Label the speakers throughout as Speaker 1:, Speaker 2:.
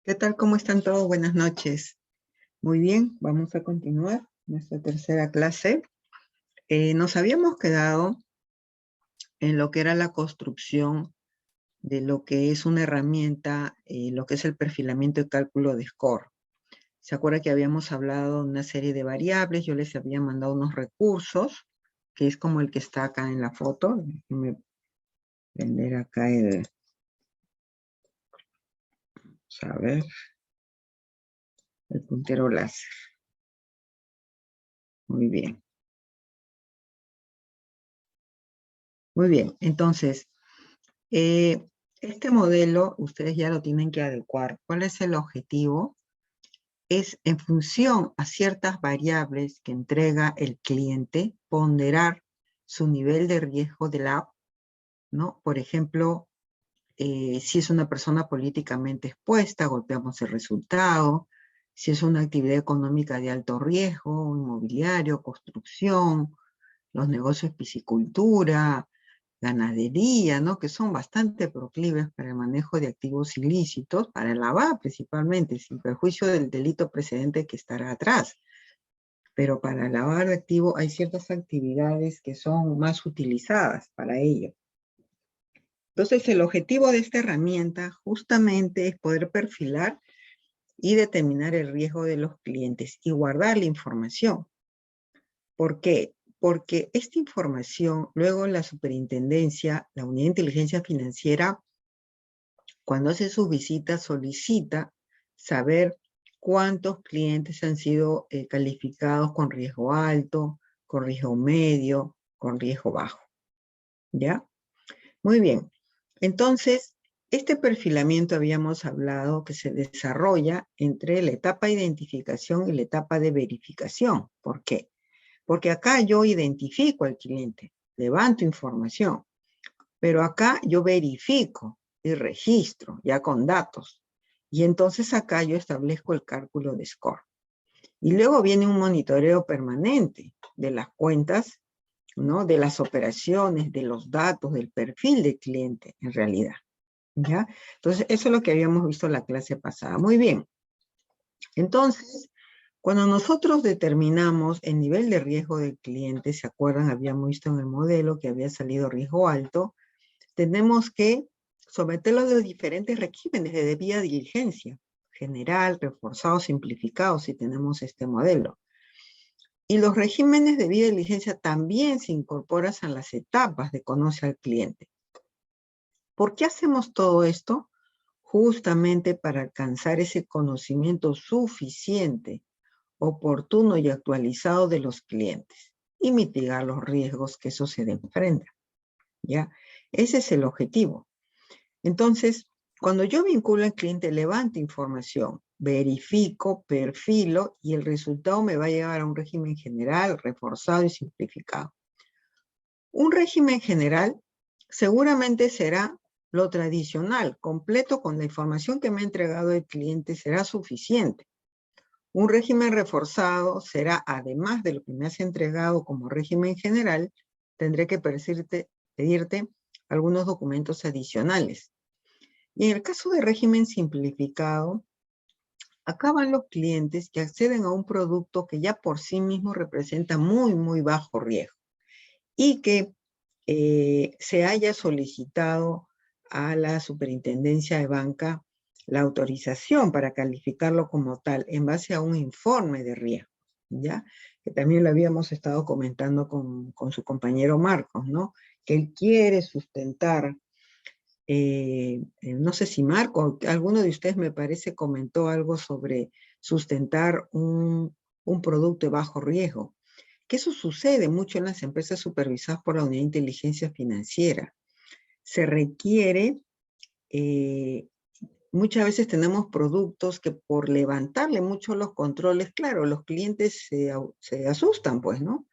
Speaker 1: ¿Qué tal? ¿Cómo están todos? Buenas noches. Muy bien, vamos a continuar nuestra tercera clase. Nos habíamos quedado en lo que era la construcción de lo que es una herramienta, lo que es el perfilamiento y cálculo de score. ¿Se acuerda que habíamos hablado de una serie de variables? Yo les había mandado unos recursos, que es como el que está acá en la foto. Déjenme prender acá el puntero láser. Muy bien. Muy bien, entonces, este modelo ustedes ya lo tienen que adecuar. ¿Cuál es el objetivo? Es en función a ciertas variables que entrega el cliente, ponderar su nivel de riesgo de la app, ¿no? Por ejemplo, si es una persona políticamente expuesta, golpeamos el resultado. Si es una actividad económica de alto riesgo, inmobiliario, construcción, los negocios piscicultura, ganadería, ¿no? Que son bastante proclives para el manejo de activos ilícitos, para el lavado principalmente, sin perjuicio del delito precedente que estará atrás. Pero para el lavado de activos hay ciertas actividades que son más utilizadas para ello. Entonces, el objetivo de esta herramienta justamente es poder perfilar y determinar el riesgo de los clientes y guardar la información. ¿Por qué? Porque esta información, luego la superintendencia, la unidad de inteligencia financiera, cuando hace sus visitas, solicita saber cuántos clientes han sido calificados con riesgo alto, con riesgo medio, con riesgo bajo. ¿Ya? Muy bien. Entonces, este perfilamiento habíamos hablado que se desarrolla entre la etapa de identificación y la etapa de verificación. ¿Por qué? Porque acá yo identifico al cliente, levanto información, pero acá yo verifico y registro ya con datos. Y entonces acá yo establezco el cálculo de score. Y luego viene un monitoreo permanente de las cuentas, ¿no? De las operaciones, de los datos, del perfil del cliente, en realidad. ¿Ya? Entonces, eso es lo que habíamos visto en la clase pasada. Muy bien. Entonces, cuando nosotros determinamos el nivel de riesgo del cliente, ¿se acuerdan? Habíamos visto en el modelo que había salido riesgo alto. Tenemos que someterlo a los diferentes regímenes de debida diligencia, general, reforzado, simplificado, si tenemos este modelo. Y los regímenes de debida diligencia también se incorporan a las etapas de conoce al cliente. ¿Por qué hacemos todo esto? Justamente para alcanzar ese conocimiento suficiente, oportuno y actualizado de los clientes y mitigar los riesgos que eso se enfrenta. ¿Ya? Ese es el objetivo. Entonces, cuando yo vinculo al cliente, levanto información, verifico, perfilo y el resultado me va a llevar a un régimen general, reforzado y simplificado. Un régimen general seguramente será lo tradicional, completo con la información que me ha entregado el cliente, será suficiente. Un régimen reforzado será, además de lo que me has entregado como régimen general, tendré que pedirte algunos documentos adicionales. Y en el caso de régimen simplificado, acá van los clientes que acceden a un producto que ya por sí mismo representa muy bajo riesgo y que se haya solicitado a la Superintendencia de Banca la autorización para calificarlo como tal en base a un informe de riesgo, ¿ya? Que también lo habíamos estado comentando con su compañero Marcos, ¿no? Que él quiere sustentar, no sé si Marco, alguno de ustedes me parece comentó algo sobre sustentar un producto de bajo riesgo, que eso sucede mucho en las empresas supervisadas por la Unidad de Inteligencia Financiera. Se requiere, muchas veces tenemos productos que por levantarle mucho los controles, claro, los clientes se asustan, pues, ¿no?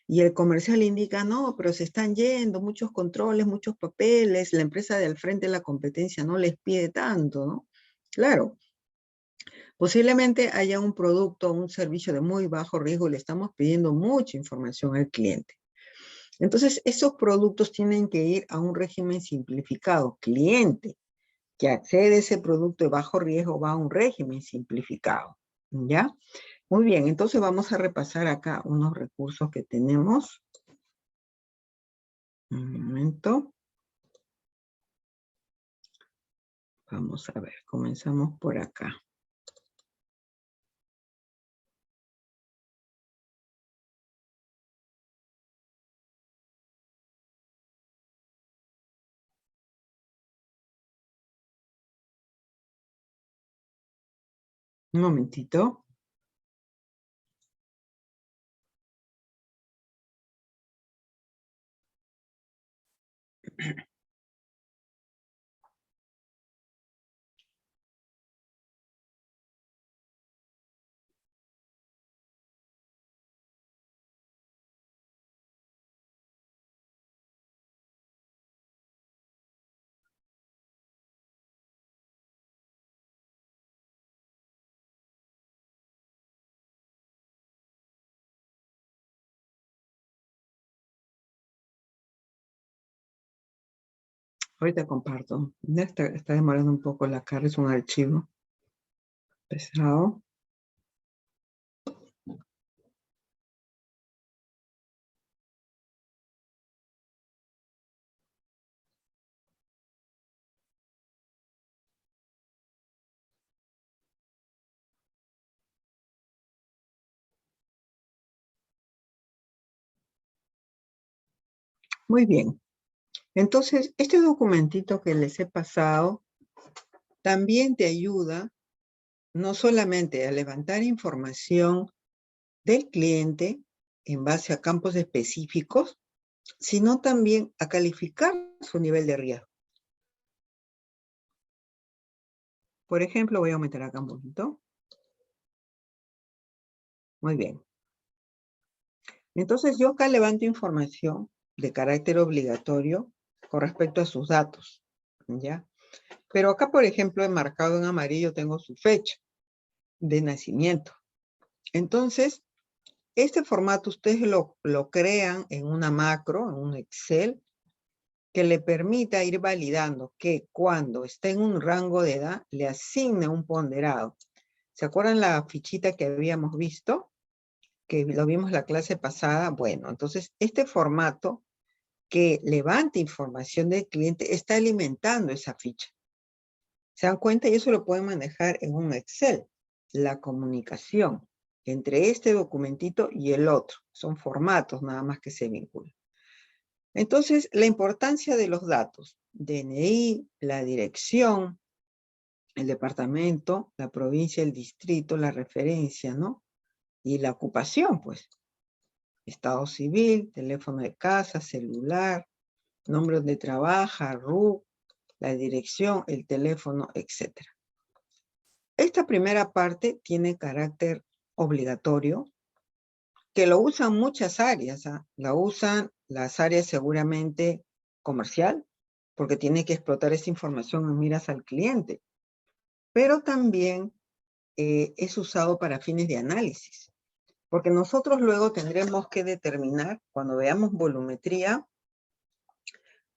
Speaker 1: Y el comercial indica, no, pero se están yendo, muchos controles, muchos papeles, la empresa de al frente de la competencia no les pide tanto, ¿no? Claro, posiblemente haya un producto o un servicio de muy bajo riesgo y le estamos pidiendo mucha información al cliente. Entonces, esos productos tienen que ir a un régimen simplificado, cliente, que accede a ese producto de bajo riesgo va a un régimen simplificado, ¿ya? Muy bien, entonces vamos a repasar acá unos recursos que tenemos. Un momento. Vamos a ver, comenzamos por acá. Un momentito. Ahorita comparto. Ya está demorando un poco la carga, es un archivo pesado. Muy bien. Entonces, este documentito que les he pasado también te ayuda no solamente a levantar información del cliente en base a campos específicos, sino también a calificar su nivel de riesgo. Por ejemplo, voy a aumentar acá un poquito. Muy bien. Entonces, yo acá levanto información de carácter obligatorio con respecto a sus datos, ¿ya? Pero acá, por ejemplo, enmarcado en amarillo tengo su fecha de nacimiento. Entonces, este formato ustedes lo crean en una macro, en un Excel, que le permita ir validando que cuando esté en un rango de edad, le asigne un ponderado. ¿Se acuerdan la fichita que habíamos visto? Que lo vimos la clase pasada. Bueno, entonces este formato que levante información del cliente está alimentando esa ficha. ¿Se dan cuenta? Y eso lo pueden manejar en un Excel. La comunicación entre este documentito y el otro. Son formatos nada más que se vinculan. Entonces, la importancia de los datos. DNI, la dirección, el departamento, la provincia, el distrito, la referencia, ¿no? Y la ocupación, pues. Estado civil, teléfono de casa, celular, nombre donde trabaja, RUC, la dirección, el teléfono, etc. Esta primera parte tiene carácter obligatorio, que lo usan muchas áreas. La usan las áreas seguramente comercial, porque tiene que explotar esa información en miras al cliente. Pero también es usado para fines de análisis, porque nosotros luego tendremos que determinar, cuando veamos volumetría,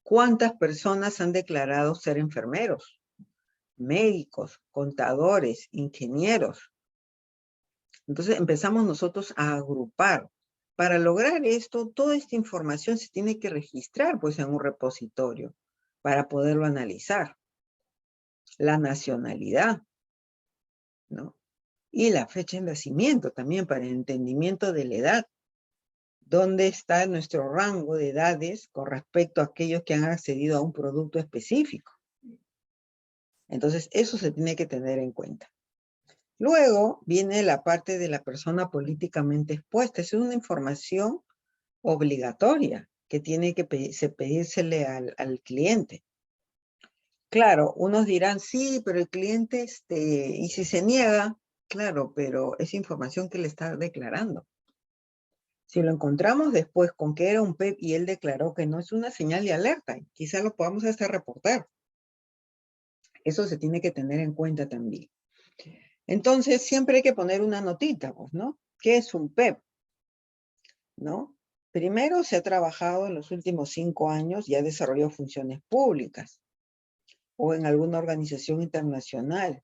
Speaker 1: cuántas personas han declarado ser enfermeros, médicos, contadores, ingenieros. Entonces empezamos nosotros a agrupar. Para lograr esto, toda esta información se tiene que registrar pues en un repositorio para poderlo analizar. La nacionalidad, ¿no? Y la fecha de nacimiento también para el entendimiento de la edad. ¿Dónde está nuestro rango de edades con respecto a aquellos que han accedido a un producto específico? Entonces, eso se tiene que tener en cuenta. Luego viene la parte de la persona políticamente expuesta. Es una información obligatoria que tiene que pedírsele al cliente. Claro, unos dirán, sí, pero el cliente, y si se niega, claro, pero es información que le está declarando. Si lo encontramos después con que era un PEP y él declaró que no, es una señal de alerta. Quizá lo podamos hasta reportar. Eso se tiene que tener en cuenta también. Entonces, siempre hay que poner una notita, pues, ¿no? ¿Qué es un PEP? ¿No? Primero se ha trabajado en los últimos 5 años y ha desarrollado funciones públicas. o en alguna organización internacional,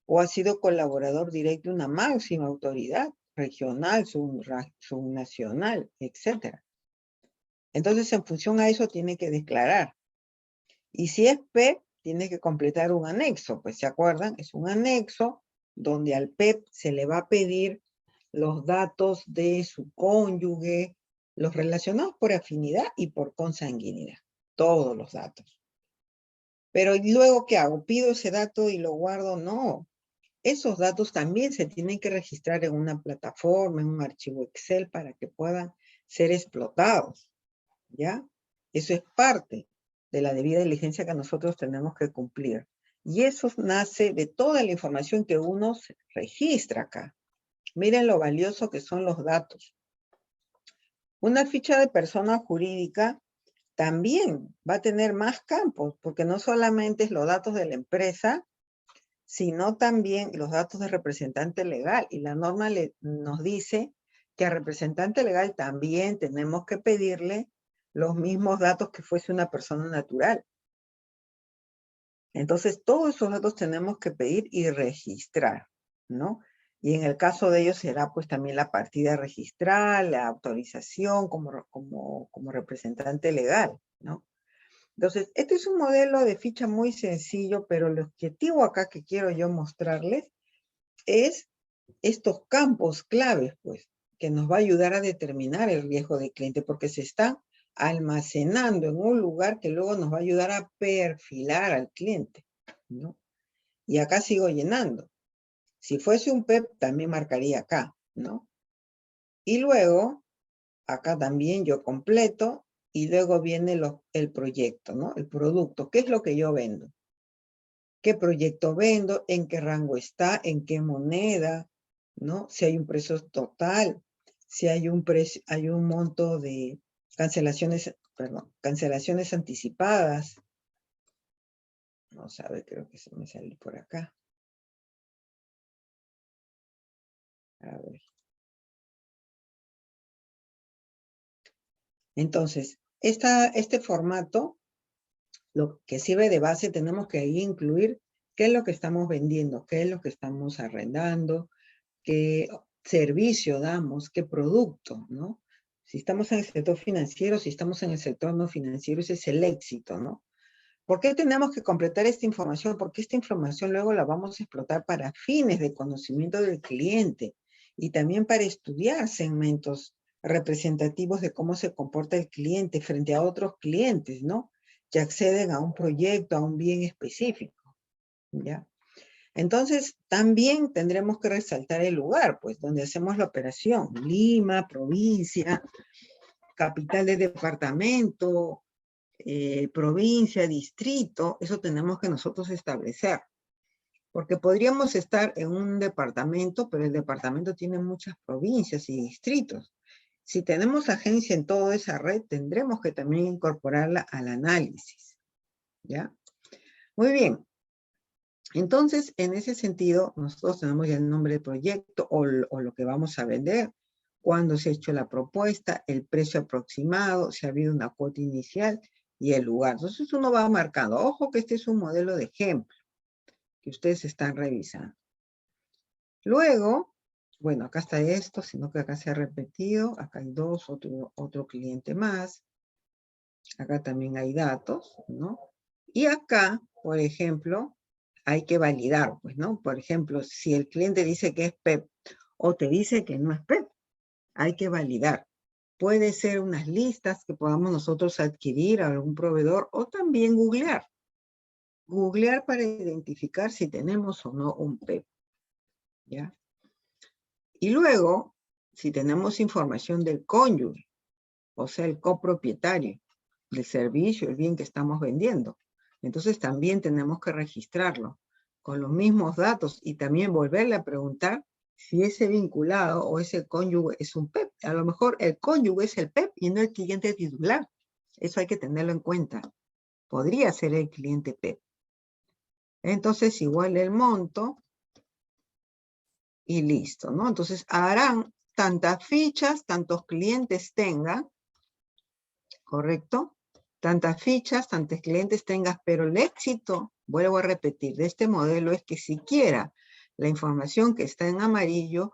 Speaker 1: o ha sido colaborador directo de una máxima autoridad regional, subnacional, etc. Entonces, en función a eso, tiene que declarar. Y si es PEP, tiene que completar un anexo. Pues, ¿se acuerdan? Es un anexo donde al PEP se le va a pedir los datos de su cónyuge, los relacionados por afinidad y por consanguinidad. Todos los datos. Pero ¿y luego qué hago? ¿Pido ese dato y lo guardo? No. Esos datos también se tienen que registrar en una plataforma, en un archivo Excel para que puedan ser explotados. ¿Ya? Eso es parte de la debida diligencia que nosotros tenemos que cumplir. Y eso nace de toda la información que uno registra acá. Miren lo valioso que son los datos. Una ficha de persona jurídica también va a tener más campos, porque no solamente es los datos de la empresa, sino también los datos de representante legal. Y la norma nos dice que al representante legal también tenemos que pedirle los mismos datos que fuese una persona natural. Entonces, todos esos datos tenemos que pedir y registrar, ¿no? Y en el caso de ellos será pues también la partida registral, la autorización como representante legal, ¿no? Entonces, este es un modelo de ficha muy sencillo, pero el objetivo acá que quiero yo mostrarles es estos campos claves, pues, que nos va a ayudar a determinar el riesgo del cliente, porque se están almacenando en un lugar que luego nos va a ayudar a perfilar al cliente, ¿no? Y acá sigo llenando. Si fuese un PEP, también marcaría acá, ¿no? Y luego, acá también yo completo, y luego viene el proyecto, ¿no? El producto. ¿Qué es lo que yo vendo? ¿Qué proyecto vendo? ¿En qué rango está? ¿En qué moneda? ¿No? Si hay un precio total, si hay un monto de cancelaciones anticipadas. Vamos a ver, creo que se me salió por acá. A ver. Entonces, este formato, lo que sirve de base, tenemos que ahí incluir qué es lo que estamos vendiendo, qué es lo que estamos arrendando, qué servicio damos, qué producto, ¿no? Si estamos en el sector financiero, si estamos en el sector no financiero, ese es el éxito, ¿no? ¿Por qué tenemos que completar esta información? Porque esta información luego la vamos a explotar para fines de conocimiento del cliente y también para estudiar segmentos representativos de cómo se comporta el cliente frente a otros clientes, ¿no? Que acceden a un proyecto, a un bien específico, ¿ya? Entonces, también tendremos que resaltar el lugar, pues, donde hacemos la operación. Lima, provincia, capital de departamento, provincia, distrito, eso tenemos que nosotros establecer. Porque podríamos estar en un departamento, pero el departamento tiene muchas provincias y distritos. Si tenemos agencia en toda esa red, tendremos que también incorporarla al análisis, ¿ya? Muy bien. Entonces, en ese sentido, nosotros tenemos ya el nombre del proyecto o lo que vamos a vender, cuándo se ha hecho la propuesta, el precio aproximado, si ha habido una cuota inicial y el lugar. Entonces uno va marcando. Ojo que este es un modelo de ejemplo que ustedes están revisando. Luego, bueno, acá está esto, sino que acá se ha repetido. Acá hay dos, otro cliente más. Acá también hay datos, ¿no? Y acá, por ejemplo, hay que validar, pues, ¿no? Por ejemplo, si el cliente dice que es PEP o te dice que no es PEP, hay que validar. Puede ser unas listas que podamos nosotros adquirir a algún proveedor o también googlear. Googlear para identificar si tenemos o no un PEP, ¿ya? Y luego, si tenemos información del cónyuge, o sea, el copropietario del servicio, el bien que estamos vendiendo, entonces también tenemos que registrarlo con los mismos datos y también volverle a preguntar si ese vinculado o ese cónyuge es un PEP. A lo mejor el cónyuge es el PEP y no el cliente titular. Eso hay que tenerlo en cuenta. Podría ser el cliente PEP. Entonces, igual el monto y listo, ¿no? Entonces, harán tantas fichas, tantos clientes tengan, ¿correcto? tantas fichas, tantos clientes tengas, pero el éxito, vuelvo a repetir, de este modelo es que siquiera la información que está en amarillo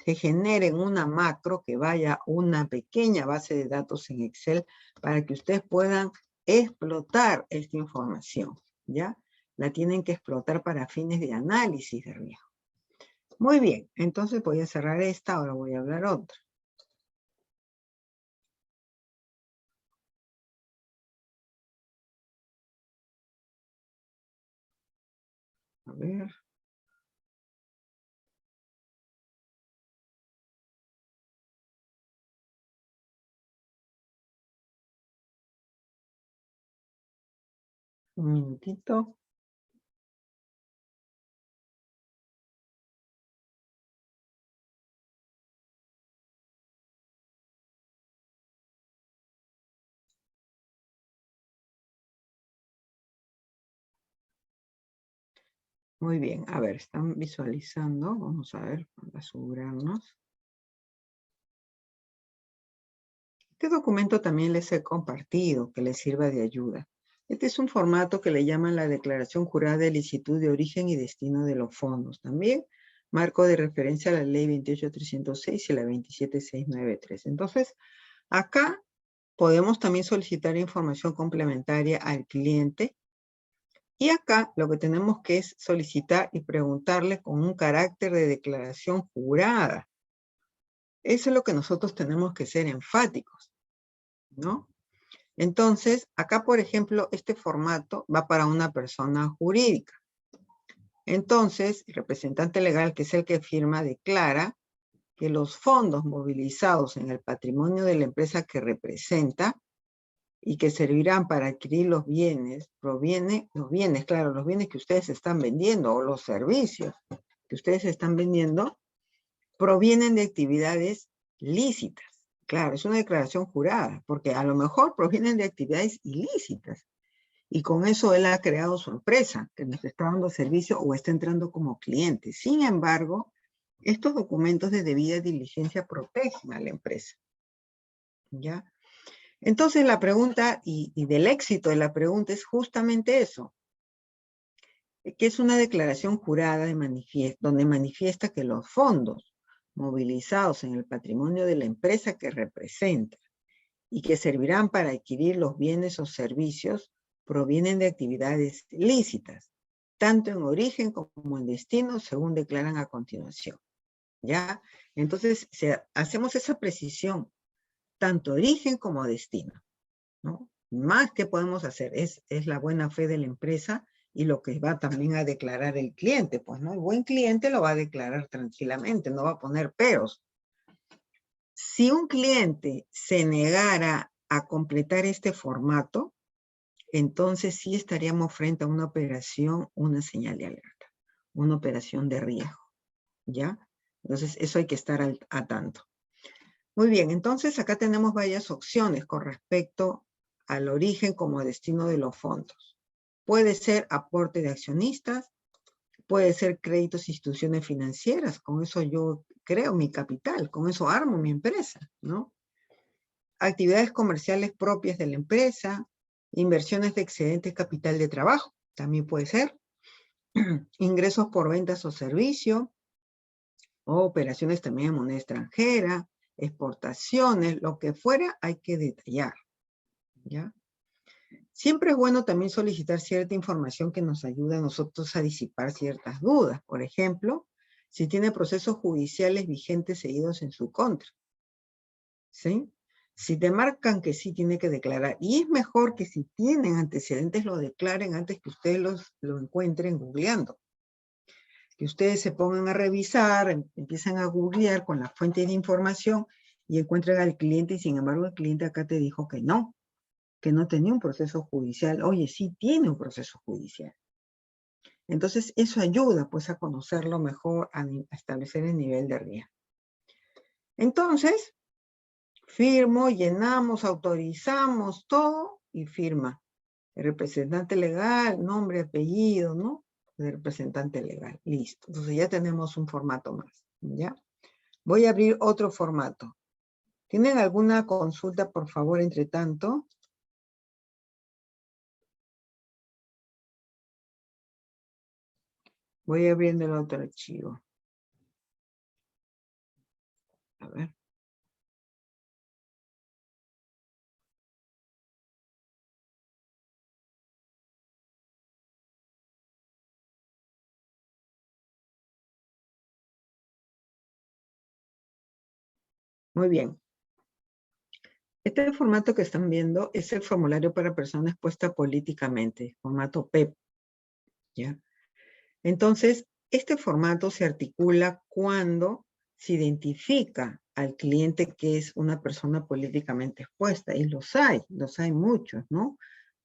Speaker 1: se genere en una macro que vaya a una pequeña base de datos en Excel para que ustedes puedan explotar esta información, ¿ya? La tienen que explotar para fines de análisis de riesgo. Muy bien, entonces voy a cerrar esta, ahora voy a hablar otra. A ver. Un minutito. Muy bien, a ver, están visualizando. Vamos a ver, para asegurarnos. Este documento también les he compartido, que les sirva de ayuda. Este es un formato que le llaman la Declaración Jurada de Licitud de Origen y Destino de los Fondos. También marco de referencia a la Ley 28306 y la 27693. Entonces, acá podemos también solicitar información complementaria al cliente. Y acá lo que tenemos que es solicitar y preguntarle con un carácter de declaración jurada. Eso es lo que nosotros tenemos que ser enfáticos, ¿no? Entonces, acá, por ejemplo, este formato va para una persona jurídica. Entonces, el representante legal, que es el que firma, declara que los fondos movilizados en el patrimonio de la empresa que representa y que servirán para adquirir los bienes, los bienes que ustedes están vendiendo o los servicios que ustedes están vendiendo, provienen de actividades lícitas. Claro, es una declaración jurada, porque a lo mejor provienen de actividades ilícitas. Y con eso él ha creado su empresa, que nos está dando servicio o está entrando como cliente. Sin embargo, estos documentos de debida diligencia protegen a la empresa. ¿Ya? Entonces la pregunta, y del éxito de la pregunta, es justamente eso, que es una declaración jurada donde manifiesta que los fondos movilizados en el patrimonio de la empresa que representa y que servirán para adquirir los bienes o servicios provienen de actividades lícitas, tanto en origen como en destino, según declaran a continuación. ¿Ya? Entonces, hacemos esa precisión, tanto origen como destino, ¿no? Más que podemos hacer es la buena fe de la empresa y lo que va también a declarar el cliente, pues, ¿no? El buen cliente lo va a declarar tranquilamente, no va a poner peros. Si un cliente se negara a completar este formato, entonces sí estaríamos frente a una operación, una señal de alerta, una operación de riesgo, ¿ya? Entonces eso hay que estar a tanto. Muy bien, entonces acá tenemos varias opciones con respecto al origen como destino de los fondos. Puede ser aporte de accionistas, puede ser créditos e instituciones financieras, con eso yo creo mi capital, con eso armo mi empresa, ¿no? Actividades comerciales propias de la empresa, inversiones de excedente capital de trabajo, también puede ser, ingresos por ventas o servicio, o operaciones también en moneda extranjera, exportaciones, lo que fuera hay que detallar, ¿ya? Siempre es bueno también solicitar cierta información que nos ayude a nosotros a disipar ciertas dudas. Por ejemplo, si tiene procesos judiciales vigentes seguidos en su contra, ¿sí? Si te marcan que sí tiene que declarar, y es mejor que si tienen antecedentes lo declaren antes que ustedes lo encuentren googleando. Que ustedes se pongan a revisar, empiezan a googlear con la fuente de información y encuentran al cliente y sin embargo el cliente acá te dijo que no tenía un proceso judicial. Oye, sí tiene un proceso judicial. Entonces eso ayuda pues a conocerlo mejor, a establecer el nivel de riesgo. Entonces, firmo, llenamos, autorizamos todo y firma. El representante legal, nombre, apellido, ¿no? El representante legal, listo. Entonces ya tenemos un formato más, ¿ya? Voy a abrir otro formato. ¿Tienen alguna consulta, por favor, entre tanto? Voy abriendo el otro archivo. A ver. Muy bien. Este formato que están viendo es el formulario para persona expuesta políticamente, formato PEP, ¿ya? Entonces, este formato se articula cuando se identifica al cliente que es una persona políticamente expuesta, y los hay muchos, ¿no?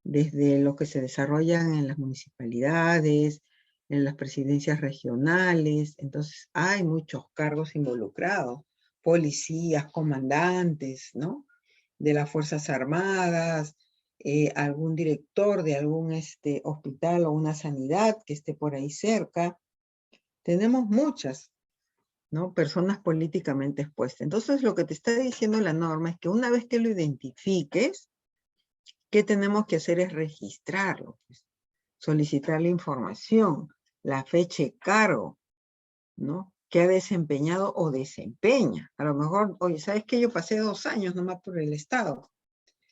Speaker 1: Desde lo que se desarrollan en las municipalidades, en las presidencias regionales, entonces hay muchos cargos involucrados, policías, comandantes, ¿no? De las Fuerzas Armadas, algún director de algún hospital o una sanidad que esté por ahí cerca. Tenemos muchas, ¿no? Personas políticamente expuestas. Entonces, lo que te está diciendo la norma es que una vez que lo identifiques, ¿qué tenemos que hacer? Es registrarlo, pues, solicitar la información, la fecha de cargo, ¿no? Que ha desempeñado o desempeña. A lo mejor, oye, ¿sabes qué? Yo pasé 2 años nomás por el Estado.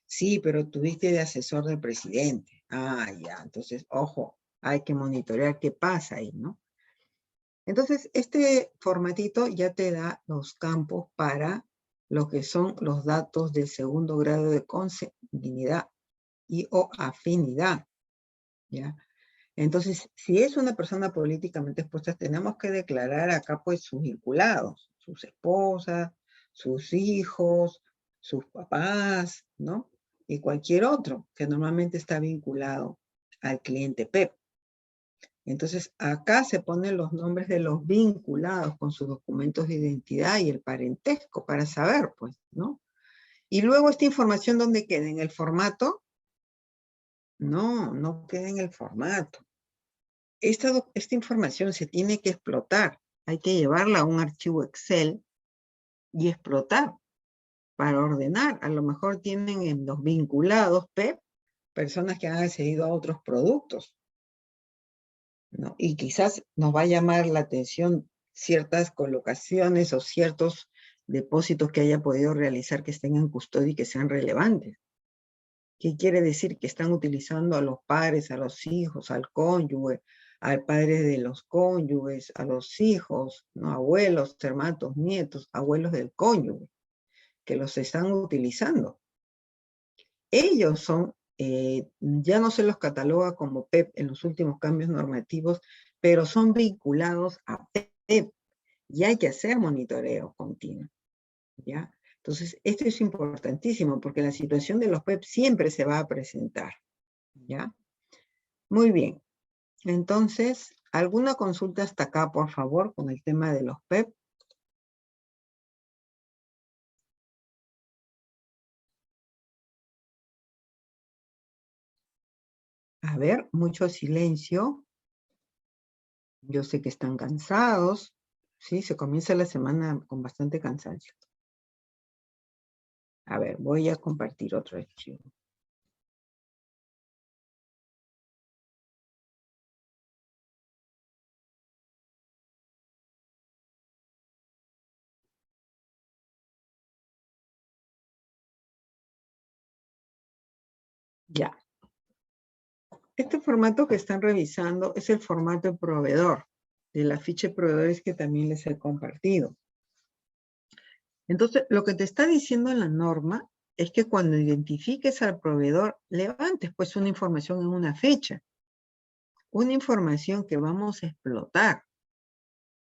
Speaker 1: Sí, pero tuviste de asesor del presidente. Ah, ya, entonces, ojo, hay que monitorear qué pasa ahí, ¿no? Entonces, este formatito ya te da los campos para lo que son los datos del segundo grado de consanguinidad y o afinidad, ¿ya? Entonces, si es una persona políticamente expuesta, tenemos que declarar acá, pues, sus vinculados, sus esposas, sus hijos, sus papás, ¿no? Y cualquier otro que normalmente está vinculado al cliente PEP. Entonces, acá se ponen los nombres de los vinculados con sus documentos de identidad y el parentesco para saber, pues, ¿no? Y luego esta información, ¿dónde queda? ¿En el formato? No, no queda en el formato. Esta información se tiene que explotar. Hay que llevarla a un archivo Excel y explotar para ordenar. A lo mejor tienen en los vinculados PEP personas que han accedido a otros productos, ¿no? Y quizás nos va a llamar la atención ciertas colocaciones o ciertos depósitos que haya podido realizar que estén en custodia y que sean relevantes. ¿Qué quiere decir? Que están utilizando a los padres, a los hijos, al cónyuge, al padre de los cónyuges, a los hijos, ¿no? Abuelos, hermanos, nietos, abuelos del cónyuge, que los están utilizando. Ellos son, ya no se los cataloga como PEP en los últimos cambios normativos, pero son vinculados a PEP y hay que hacer monitoreo continuo, ¿ya? Entonces, esto es importantísimo porque la situación de los PEP siempre se va a presentar, ¿ya? Muy bien. Entonces, ¿alguna consulta hasta acá, por favor, con el tema de los PEP? A ver, mucho silencio. Yo sé que están cansados. Sí, se comienza la semana con bastante cansancio. A ver, voy a compartir otro archivo. Ya. Este formato que están revisando es el formato de proveedor, de la ficha de proveedores que también les he compartido. Entonces, lo que te está diciendo la norma es que cuando identifiques al proveedor, levantes pues una información en una fecha. Una información que vamos a explotar,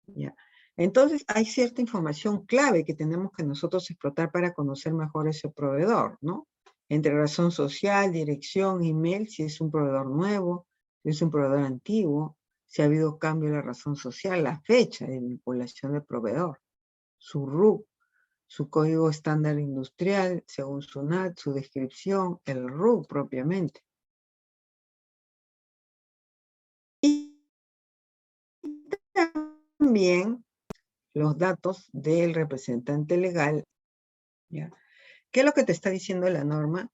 Speaker 1: ¿ya? Entonces, hay cierta información clave que tenemos que nosotros explotar para conocer mejor ese proveedor, ¿no? Entre razón social, dirección, email, si es un proveedor nuevo, si es un proveedor antiguo, si ha habido cambio en la razón social, la fecha de vinculación del proveedor, su RUC, su código estándar industrial, según su NAT, su descripción, el RUC propiamente. Y también los datos del representante legal, ¿ya? ¿Qué es lo que te está diciendo la norma?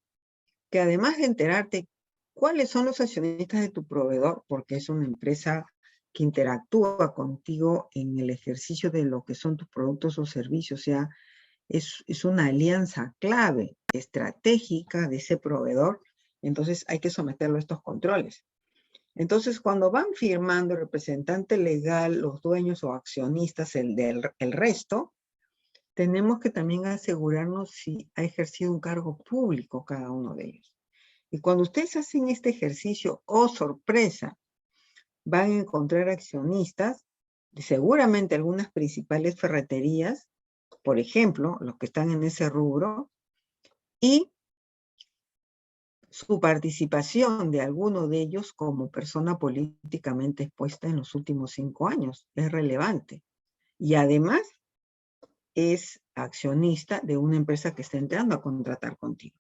Speaker 1: Que además de enterarte cuáles son los accionistas de tu proveedor, porque es una empresa que interactúa contigo en el ejercicio de lo que son tus productos o servicios. O sea, es una alianza clave, estratégica de ese proveedor. Entonces hay que someterlo a estos controles. Entonces, cuando van firmando el representante legal, los dueños o accionistas, el resto, tenemos que también asegurarnos si ha ejercido un cargo público cada uno de ellos. Y cuando ustedes hacen este ejercicio, oh sorpresa, van a encontrar accionistas, seguramente algunas principales ferreterías, por ejemplo, los que están en ese rubro, y su participación de alguno de ellos como persona políticamente expuesta en los últimos 5 años es relevante. Y además es accionista de una empresa que está entrando a contratar contigo.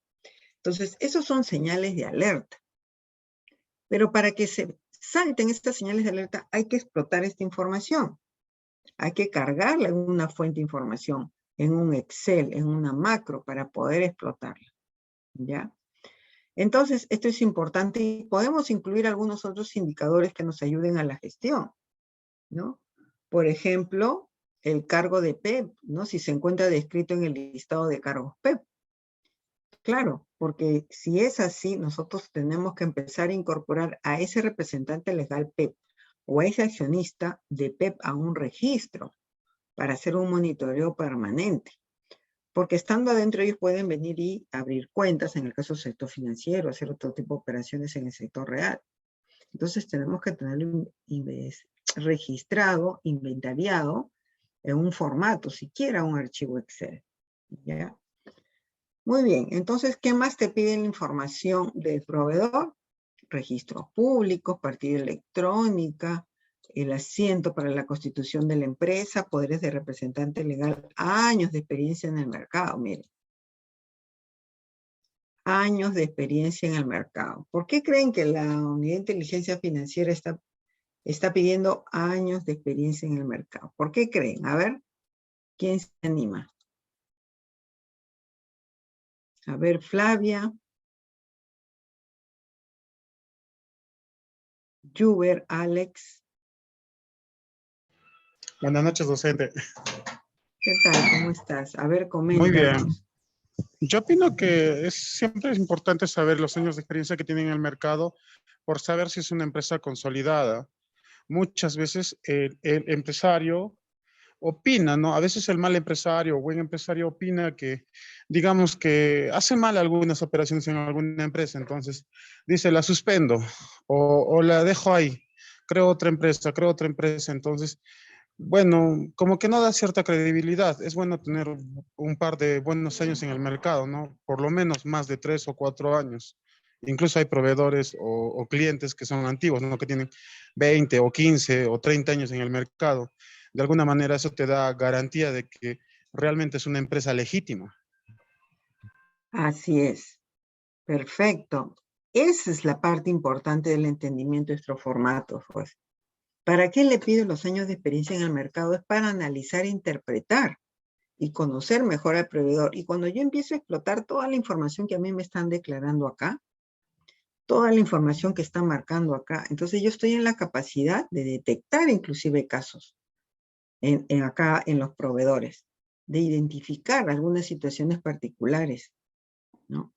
Speaker 1: Entonces, esos son señales de alerta. Pero para que se salten estas señales de alerta, hay que explotar esta información. Hay que cargarla en una fuente de información, en un Excel, en una macro, para poder explotarla. ¿Ya? Entonces, esto es importante y podemos incluir algunos otros indicadores que nos ayuden a la gestión, ¿no? Por ejemplo, el cargo de PEP, ¿no? Si se encuentra descrito en el listado de cargos PEP. Claro, porque si es así, nosotros tenemos que empezar a incorporar a ese representante legal PEP o a ese accionista de PEP a un registro para hacer un monitoreo permanente. Porque estando adentro ellos pueden venir y abrir cuentas, en el caso del sector financiero, hacer otro tipo de operaciones en el sector real. Entonces tenemos que tenerlo registrado, inventariado, en un formato, siquiera un archivo Excel. ¿Ya? Muy bien, entonces, ¿qué más te pide la información del proveedor? Registros públicos, partida electrónica, el asiento para la constitución de la empresa, poderes de representante legal, años de experiencia en el mercado, miren. Años de experiencia en el mercado. ¿Por qué creen que la unidad de inteligencia financiera está pidiendo años de experiencia en el mercado? ¿Por qué creen? A ver, ¿quién se anima? A ver, Flavia. Juber, Alex.
Speaker 2: Buenas noches, docente.
Speaker 1: ¿Qué tal? ¿Cómo estás? A ver,
Speaker 2: Muy bien.
Speaker 1: coméntanos.
Speaker 2: Yo opino que siempre es importante saber los años de experiencia que tiene en el mercado por saber si es una empresa consolidada. Muchas veces el empresario opina, ¿no? A veces el mal empresario o buen empresario opina que, digamos que hace mal algunas operaciones en alguna empresa, entonces dice, la suspendo o la dejo ahí, creo otra empresa, entonces, bueno, como que no da cierta credibilidad. Es bueno tener un par de buenos años en el mercado, ¿no? Por lo menos más de 3 o 4 años. Incluso hay proveedores o clientes que son antiguos, ¿no? Que tienen 20 o 15 o 30 años en el mercado. De alguna manera eso te da garantía de que realmente es una empresa legítima.
Speaker 1: Así es. Perfecto. Esa es la parte importante del entendimiento de estos formatos, pues. ¿Para qué le pido los años de experiencia en el mercado? Es para analizar e interpretar y conocer mejor al proveedor. Y cuando yo empiezo a explotar toda la información que a mí me están declarando acá, toda la información que están marcando acá, entonces yo estoy en la capacidad de detectar inclusive casos acá en los proveedores, de identificar algunas situaciones particulares, ¿no?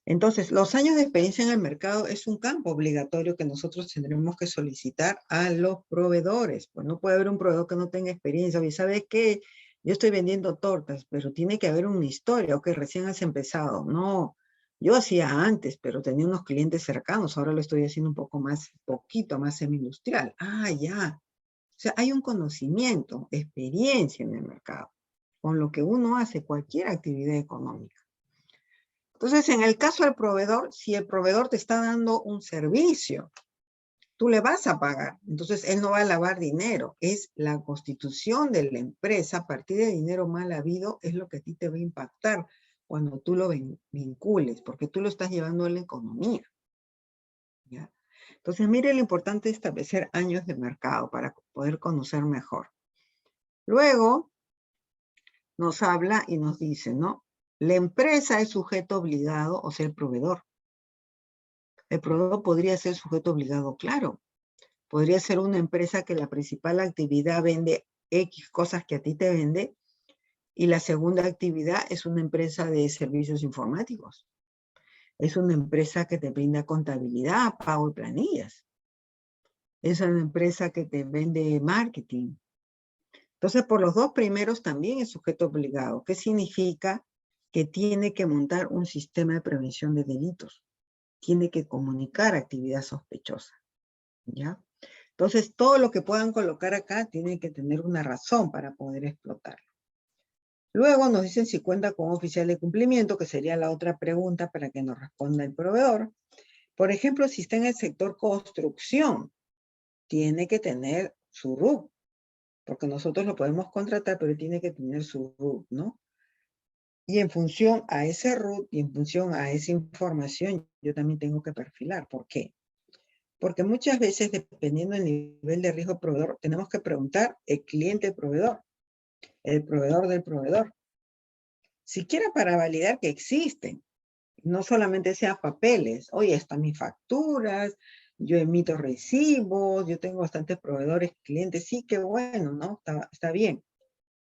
Speaker 1: Entonces, los años de experiencia en el mercado es un campo obligatorio que nosotros tendremos que solicitar a los proveedores. Pues no puede haber un proveedor que no tenga experiencia. Oye, ¿sabe qué? Yo estoy vendiendo tortas, pero tiene que haber una historia, o que recién has empezado. No, yo hacía antes, pero tenía unos clientes cercanos. Ahora lo estoy haciendo un poquito más semi-industrial. Ah, ya. O sea, hay un conocimiento, experiencia en el mercado, con lo que uno hace cualquier actividad económica. Entonces, en el caso del proveedor, si el proveedor te está dando un servicio, tú le vas a pagar. Entonces, él no va a lavar dinero. Es la constitución de la empresa a partir de dinero mal habido, es lo que a ti te va a impactar cuando tú lo vincules, porque tú lo estás llevando a la economía. ¿Ya? Entonces, mire lo importante de establecer años de mercado para poder conocer mejor. Luego, nos habla y nos dice, ¿no? La empresa es sujeto obligado, o sea, el proveedor. El proveedor podría ser sujeto obligado, claro. Podría ser una empresa que la principal actividad vende X cosas que a ti te vende, y la segunda actividad es una empresa de servicios informáticos. Es una empresa que te brinda contabilidad, pago y planillas. Es una empresa que te vende marketing. Entonces, por los dos primeros también es sujeto obligado. ¿Qué significa? Que tiene que montar un sistema de prevención de delitos. Tiene que comunicar actividad sospechosa. ¿Ya? Entonces, todo lo que puedan colocar acá tiene que tener una razón para poder explotarlo. Luego nos dicen si cuenta con un oficial de cumplimiento, que sería la otra pregunta para que nos responda el proveedor. Por ejemplo, si está en el sector construcción, tiene que tener su RUT, porque nosotros lo podemos contratar, pero tiene que tener su RUT, ¿no? Y en función a ese RUT y en función a esa información, yo también tengo que perfilar. ¿Por qué? Porque muchas veces, dependiendo del nivel de riesgo proveedor, tenemos que preguntar el cliente proveedor, el proveedor del proveedor, siquiera para validar que existen. No solamente sea papeles. Oye, están mis facturas, yo emito recibos, yo tengo bastantes proveedores, clientes. Sí, qué bueno, ¿no? Está bien.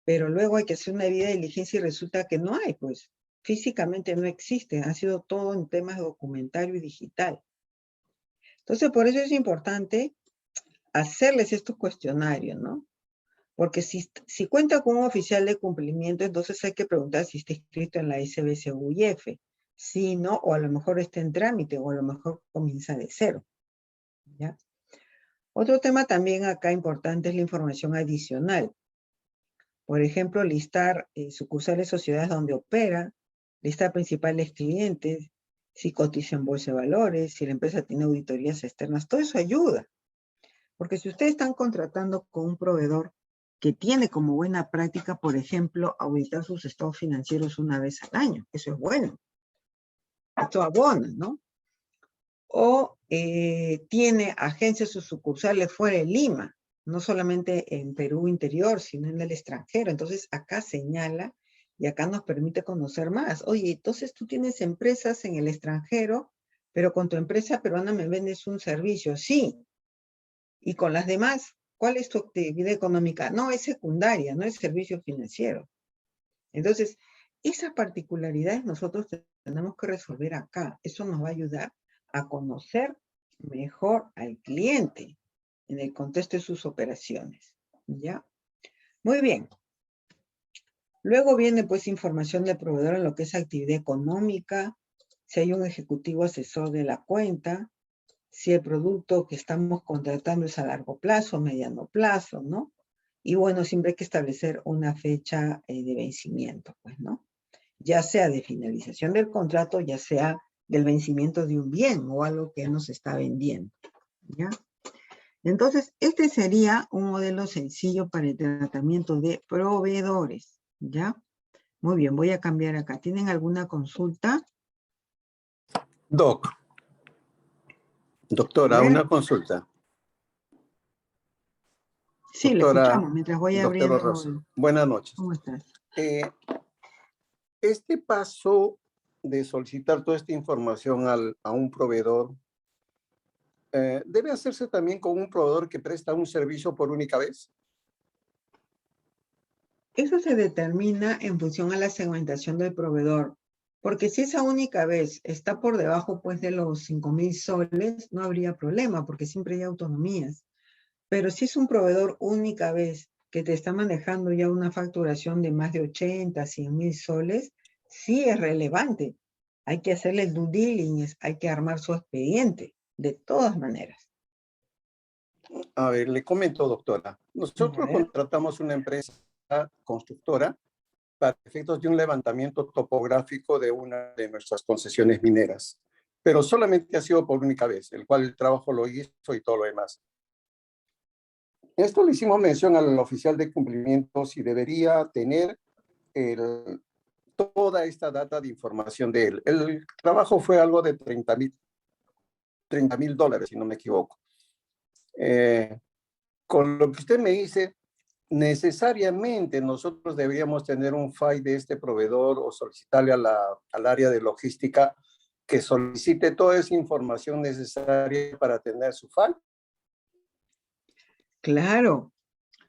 Speaker 1: Pero luego hay que hacer una debida diligencia y resulta que no hay, pues. Físicamente no existe. Ha sido todo en temas documentario y digital. Entonces, por eso es importante hacerles estos cuestionarios, ¿no? Porque si cuenta con un oficial de cumplimiento, entonces hay que preguntar si está inscrito en la SBCUIF. Si no, o a lo mejor está en trámite, o a lo mejor comienza de cero. ¿Ya? Otro tema también acá importante es la información adicional. Por ejemplo, listar sucursales, sociedades donde opera, listar principales clientes, si cotiza en bolsa de valores, si la empresa tiene auditorías externas, todo eso ayuda. Porque si ustedes están contratando con un proveedor que tiene como buena práctica, por ejemplo, auditar sus estados financieros una vez al año, eso es bueno. Esto abona, ¿no? O tiene agencias o sucursales fuera de Lima, no solamente en Perú interior, sino en el extranjero. Entonces acá señala y acá nos permite conocer más. Oye, entonces tú tienes empresas en el extranjero, pero con tu empresa peruana me vendes un servicio. Sí. Y con las demás, ¿cuál es tu actividad económica? No, es secundaria, no es servicio financiero. Entonces, esas particularidades nosotros tenemos que resolver acá. Eso nos va a ayudar a conocer mejor al cliente en el contexto de sus operaciones. ¿Ya? Muy bien. Luego viene pues información del proveedor en lo que es actividad económica, si hay un ejecutivo asesor de la cuenta, si el producto que estamos contratando es a largo plazo, mediano plazo, ¿no? Y bueno, siempre hay que establecer una fecha de vencimiento, pues, ¿no? Ya sea de finalización del contrato, ya sea del vencimiento de un bien o algo que nos está vendiendo, ¿ya? Entonces, este sería un modelo sencillo para el tratamiento de proveedores, ¿ya? Muy bien, voy a cambiar acá. ¿Tienen alguna consulta? A
Speaker 3: Doctora,
Speaker 1: ver.
Speaker 3: una consulta.
Speaker 1: Sí, le
Speaker 3: Doctora,
Speaker 1: escuchamos mientras voy
Speaker 3: doctora
Speaker 1: abriendo.
Speaker 3: Rosa, buenas noches.
Speaker 1: ¿Cómo estás?
Speaker 3: Este paso de solicitar toda esta información a un proveedor, ¿debe hacerse también con un proveedor que presta un servicio por única vez?
Speaker 1: Eso se determina en función a la segmentación del proveedor, porque si esa única vez está por debajo pues de los 5.000 soles, no habría problema, porque siempre hay autonomías. Pero si es un proveedor única vez que te está manejando ya una facturación de más de 80, 100.000 soles, sí es relevante. Hay que hacerle el due diligence, hay que armar su expediente, de todas maneras.
Speaker 3: A ver, le comento, doctora.
Speaker 1: A
Speaker 3: Nosotros
Speaker 1: ver.
Speaker 3: contratamos una empresa constructora para efectos de un levantamiento topográfico de una de nuestras concesiones mineras, pero solamente ha sido por única vez, el cual el trabajo lo hizo y todo lo demás. Esto le hicimos mención al oficial de cumplimiento si debería tener toda esta data de información de él. El trabajo fue algo de $30,000, si no me equivoco. Con lo que usted me dice, necesariamente nosotros deberíamos tener un file de este proveedor o solicitarle al área de logística que solicite toda esa información necesaria para tener su file.
Speaker 1: Claro,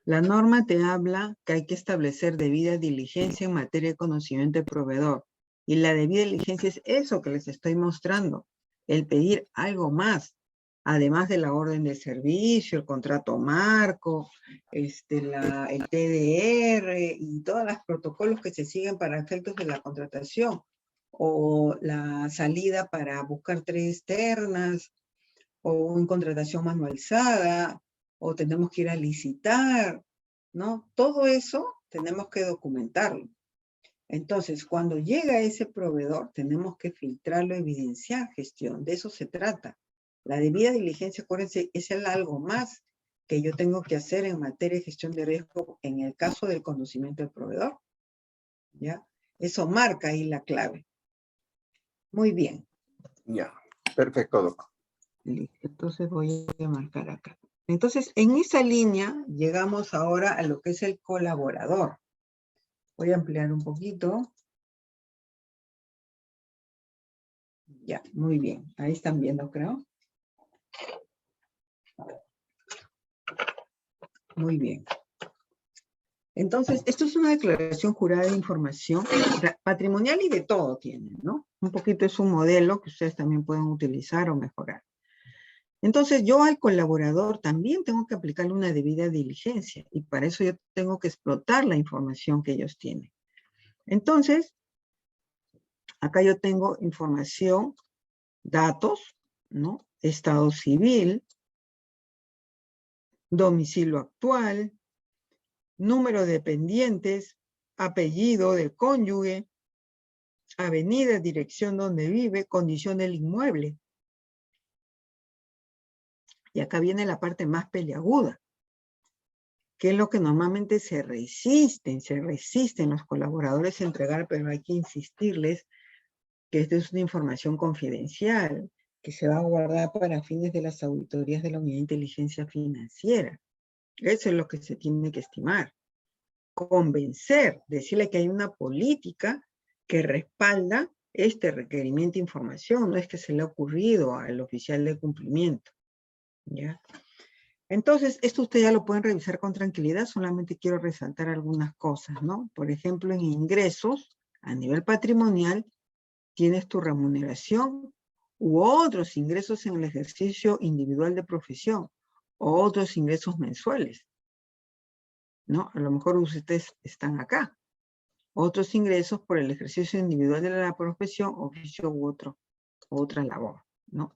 Speaker 1: la norma te habla que hay que establecer debida diligencia en materia de conocimiento del proveedor. Y la debida diligencia es eso que les estoy mostrando, el pedir algo más, además de la orden de servicio, el contrato marco, el TDR y todos los protocolos que se siguen para efectos de la contratación, o la salida para buscar 3 ternas, o en contratación manualizada, o tenemos que ir a licitar, ¿no? Todo eso tenemos que documentarlo. Entonces, cuando llega ese proveedor, tenemos que filtrarlo, evidenciar gestión. De eso se trata. La debida diligencia, acuérdense, es el algo más que yo tengo que hacer en materia de gestión de riesgo en el caso del conocimiento del proveedor. ¿Ya? Eso marca ahí la clave. Muy bien.
Speaker 3: Ya, perfecto, Doc.
Speaker 1: Listo, entonces voy a marcar acá. Entonces, en esa línea llegamos ahora a lo que es el colaborador. Voy a ampliar un poquito. Ya, muy bien. Ahí están viendo, creo. Muy bien. Entonces, esto es una declaración jurada de información patrimonial y de todo tiene, ¿no? Un poquito es un modelo que ustedes también pueden utilizar o mejorar. Entonces, yo al colaborador también tengo que aplicarle una debida diligencia y para eso yo tengo que explotar la información que ellos tienen. Entonces, acá yo tengo información, datos, ¿no? Estado civil, domicilio actual, número de dependientes, apellido del cónyuge, avenida, dirección donde vive, condición del inmueble. Y acá viene la parte más peliaguda, que es lo que normalmente se resisten los colaboradores a entregar, pero hay que insistirles que esta es una información confidencial, que se va a guardar para fines de las auditorías de la Unidad de Inteligencia Financiera. Eso es lo que se tiene que estimar. Convencer, decirle que hay una política que respalda este requerimiento de información, no es que se le ha ocurrido al oficial de cumplimiento. ¿Ya? Entonces, esto ustedes ya lo pueden revisar con tranquilidad, solamente quiero resaltar algunas cosas, ¿no? Por ejemplo, en ingresos, a nivel patrimonial, tienes tu remuneración u otros ingresos en el ejercicio individual de profesión, o otros ingresos mensuales, ¿no? A lo mejor ustedes están acá. Otros ingresos por el ejercicio individual de la profesión, oficio u otra labor, ¿no?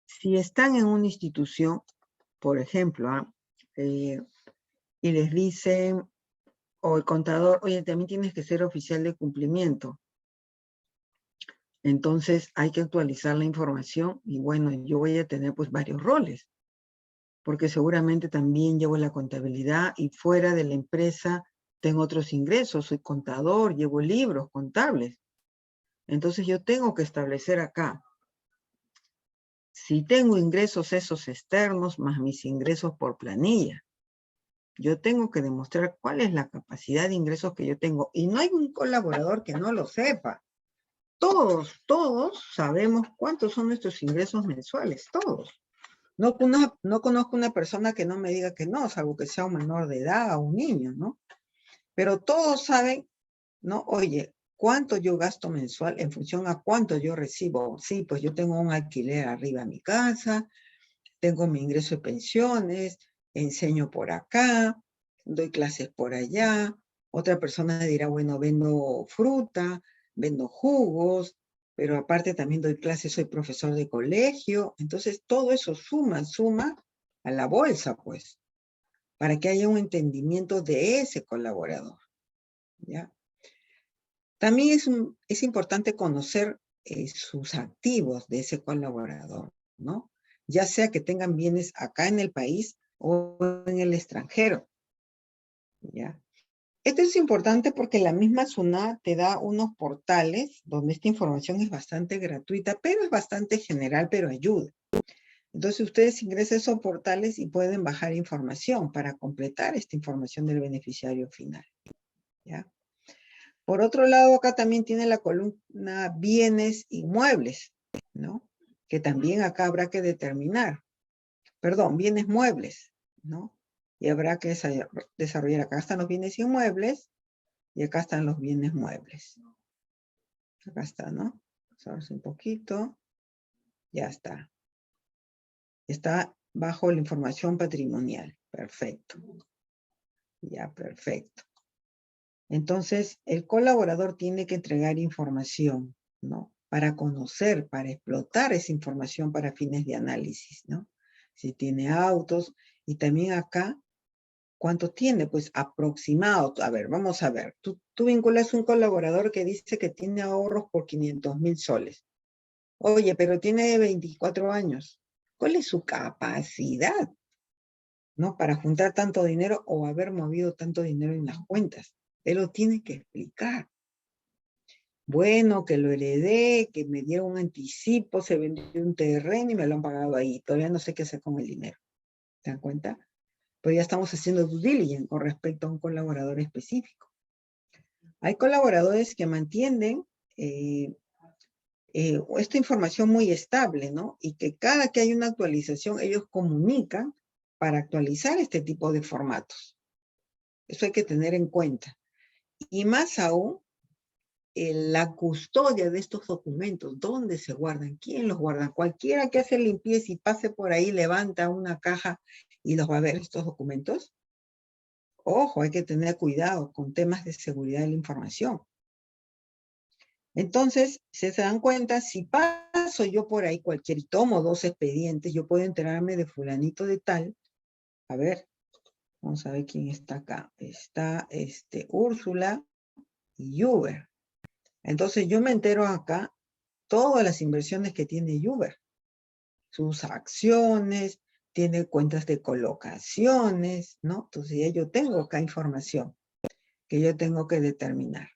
Speaker 1: Si están en una institución, por ejemplo, y les dicen, o el contador, oye, también tienes que ser oficial de cumplimiento. Entonces hay que actualizar la información y bueno, yo voy a tener pues varios roles, porque seguramente también llevo la contabilidad y fuera de la empresa tengo otros ingresos, soy contador, llevo libros contables. Entonces yo tengo que establecer acá, si tengo ingresos esos externos más mis ingresos por planilla, yo tengo que demostrar cuál es la capacidad de ingresos que yo tengo. Y no hay un colaborador que no lo sepa. Todos sabemos cuántos son nuestros ingresos mensuales, todos. No conozco una persona que no me diga que no, salvo que sea un menor de edad o un niño, ¿no? Pero todos saben, ¿no? Oye, ¿cuánto yo gasto mensual en función a cuánto yo recibo? Sí, pues yo tengo un alquiler arriba de mi casa, tengo mi ingreso de pensiones, enseño por acá, doy clases por allá. Otra persona dirá, bueno, vendo fruta, vendo jugos, pero aparte también doy clases, soy profesor de colegio. Entonces, todo eso suma a la bolsa, pues, para que haya un entendimiento de ese colaborador, ¿ya? También es importante conocer sus activos de ese colaborador, ¿no? Ya sea que tengan bienes acá en el país o en el extranjero, ¿ya? Esto es importante porque la misma SUNAT te da unos portales donde esta información es bastante gratuita, pero es bastante general, pero ayuda. Entonces ustedes ingresan a esos portales y pueden bajar información para completar esta información del beneficiario final, ¿ya? Por otro lado, acá también tiene la columna bienes inmuebles, ¿no? Que también acá habrá que determinar. Perdón, bienes muebles, ¿no? Y habrá que desarrollar. Acá están los bienes inmuebles y acá están los bienes muebles. Acá está, ¿no? Vamos a ver un poquito. Ya está. Está bajo la información patrimonial. Perfecto. Ya, perfecto. Entonces, el colaborador tiene que entregar información, ¿no? Para conocer, para explotar esa información para fines de análisis, ¿no? Si tiene autos, y también acá, ¿cuánto tiene? Pues aproximado. A ver, vamos a ver. Tú vinculas un colaborador que dice que tiene ahorros por 500.000 soles. Oye, pero tiene 24 años. ¿Cuál es su capacidad, ¿no? Para juntar tanto dinero o haber movido tanto dinero en las cuentas. Él lo tiene que explicar. Bueno, que lo heredé, que me dieron un anticipo, se vendió un terreno y me lo han pagado ahí. Todavía no sé qué hacer con el dinero. ¿Se dan cuenta? Pero ya estamos haciendo due diligence con respecto a un colaborador específico. Hay colaboradores que mantienen esta información muy estable, ¿no? Y que cada que hay una actualización, ellos comunican para actualizar este tipo de formatos. Eso hay que tener en cuenta. Y más aún, la custodia de estos documentos, ¿dónde se guardan? ¿Quién los guarda? Cualquiera que hace limpieza y pase por ahí, levanta una caja y los va a ver estos documentos. Ojo, hay que tener cuidado con temas de seguridad de la información. Entonces, se dan cuenta, si paso yo por ahí cualquier, y tomo 2 expedientes, yo puedo enterarme de fulanito de tal. A ver, vamos a ver quién está acá. Está Úrsula y Uber. Entonces yo me entero acá todas las inversiones que tiene Uber. Sus acciones, tiene cuentas de colocaciones, ¿no? Entonces ya yo tengo acá información que yo tengo que determinar.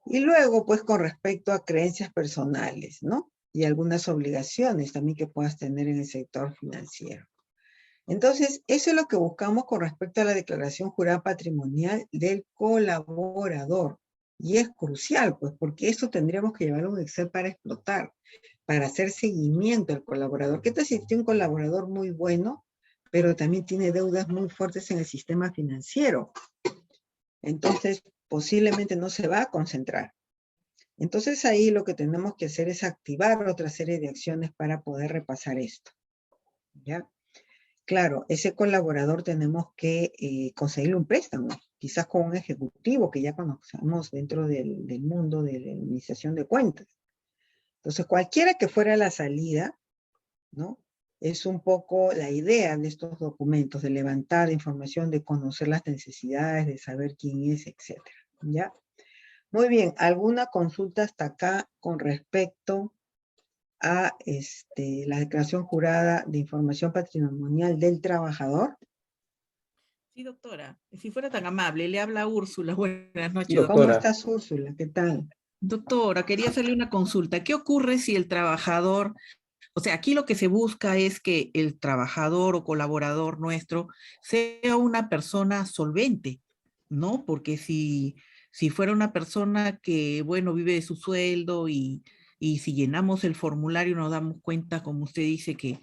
Speaker 1: Y luego, pues, con respecto a creencias personales, ¿no? Y algunas obligaciones también que puedas tener en el sector financiero. Entonces, eso es lo que buscamos con respecto a la declaración jurada patrimonial del colaborador. Y es crucial, pues, porque eso tendríamos que llevarlo a un Excel para explotar, para hacer seguimiento al colaborador. ¿Qué tal si tiene un colaborador muy bueno, pero también tiene deudas muy fuertes en el sistema financiero? Entonces, posiblemente no se va a concentrar. Entonces, ahí lo que tenemos que hacer es activar otra serie de acciones para poder repasar esto. ¿Ya? Claro, ese colaborador tenemos que conseguirle un préstamo, quizás con un ejecutivo que ya conocemos dentro del mundo de la administración de cuentas. Entonces, cualquiera que fuera la salida, ¿no? Es un poco la idea de estos documentos, de levantar información, de conocer las necesidades, de saber quién es, etc. ¿Ya? Muy bien, ¿alguna consulta hasta acá con respecto a la declaración jurada de información patrimonial del trabajador?
Speaker 4: Sí, doctora, si fuera tan amable, le habla Úrsula. Buenas noches,
Speaker 3: Doctora.
Speaker 1: ¿Cómo estás, Úrsula? ¿Qué tal?
Speaker 4: Doctora, quería hacerle una consulta. ¿Qué ocurre si el trabajador, o sea, aquí lo que se busca es que el trabajador o colaborador nuestro sea una persona solvente, ¿no? Porque si fuera una persona que, bueno, vive de su sueldo y si llenamos el formulario nos damos cuenta, como usted dice, que,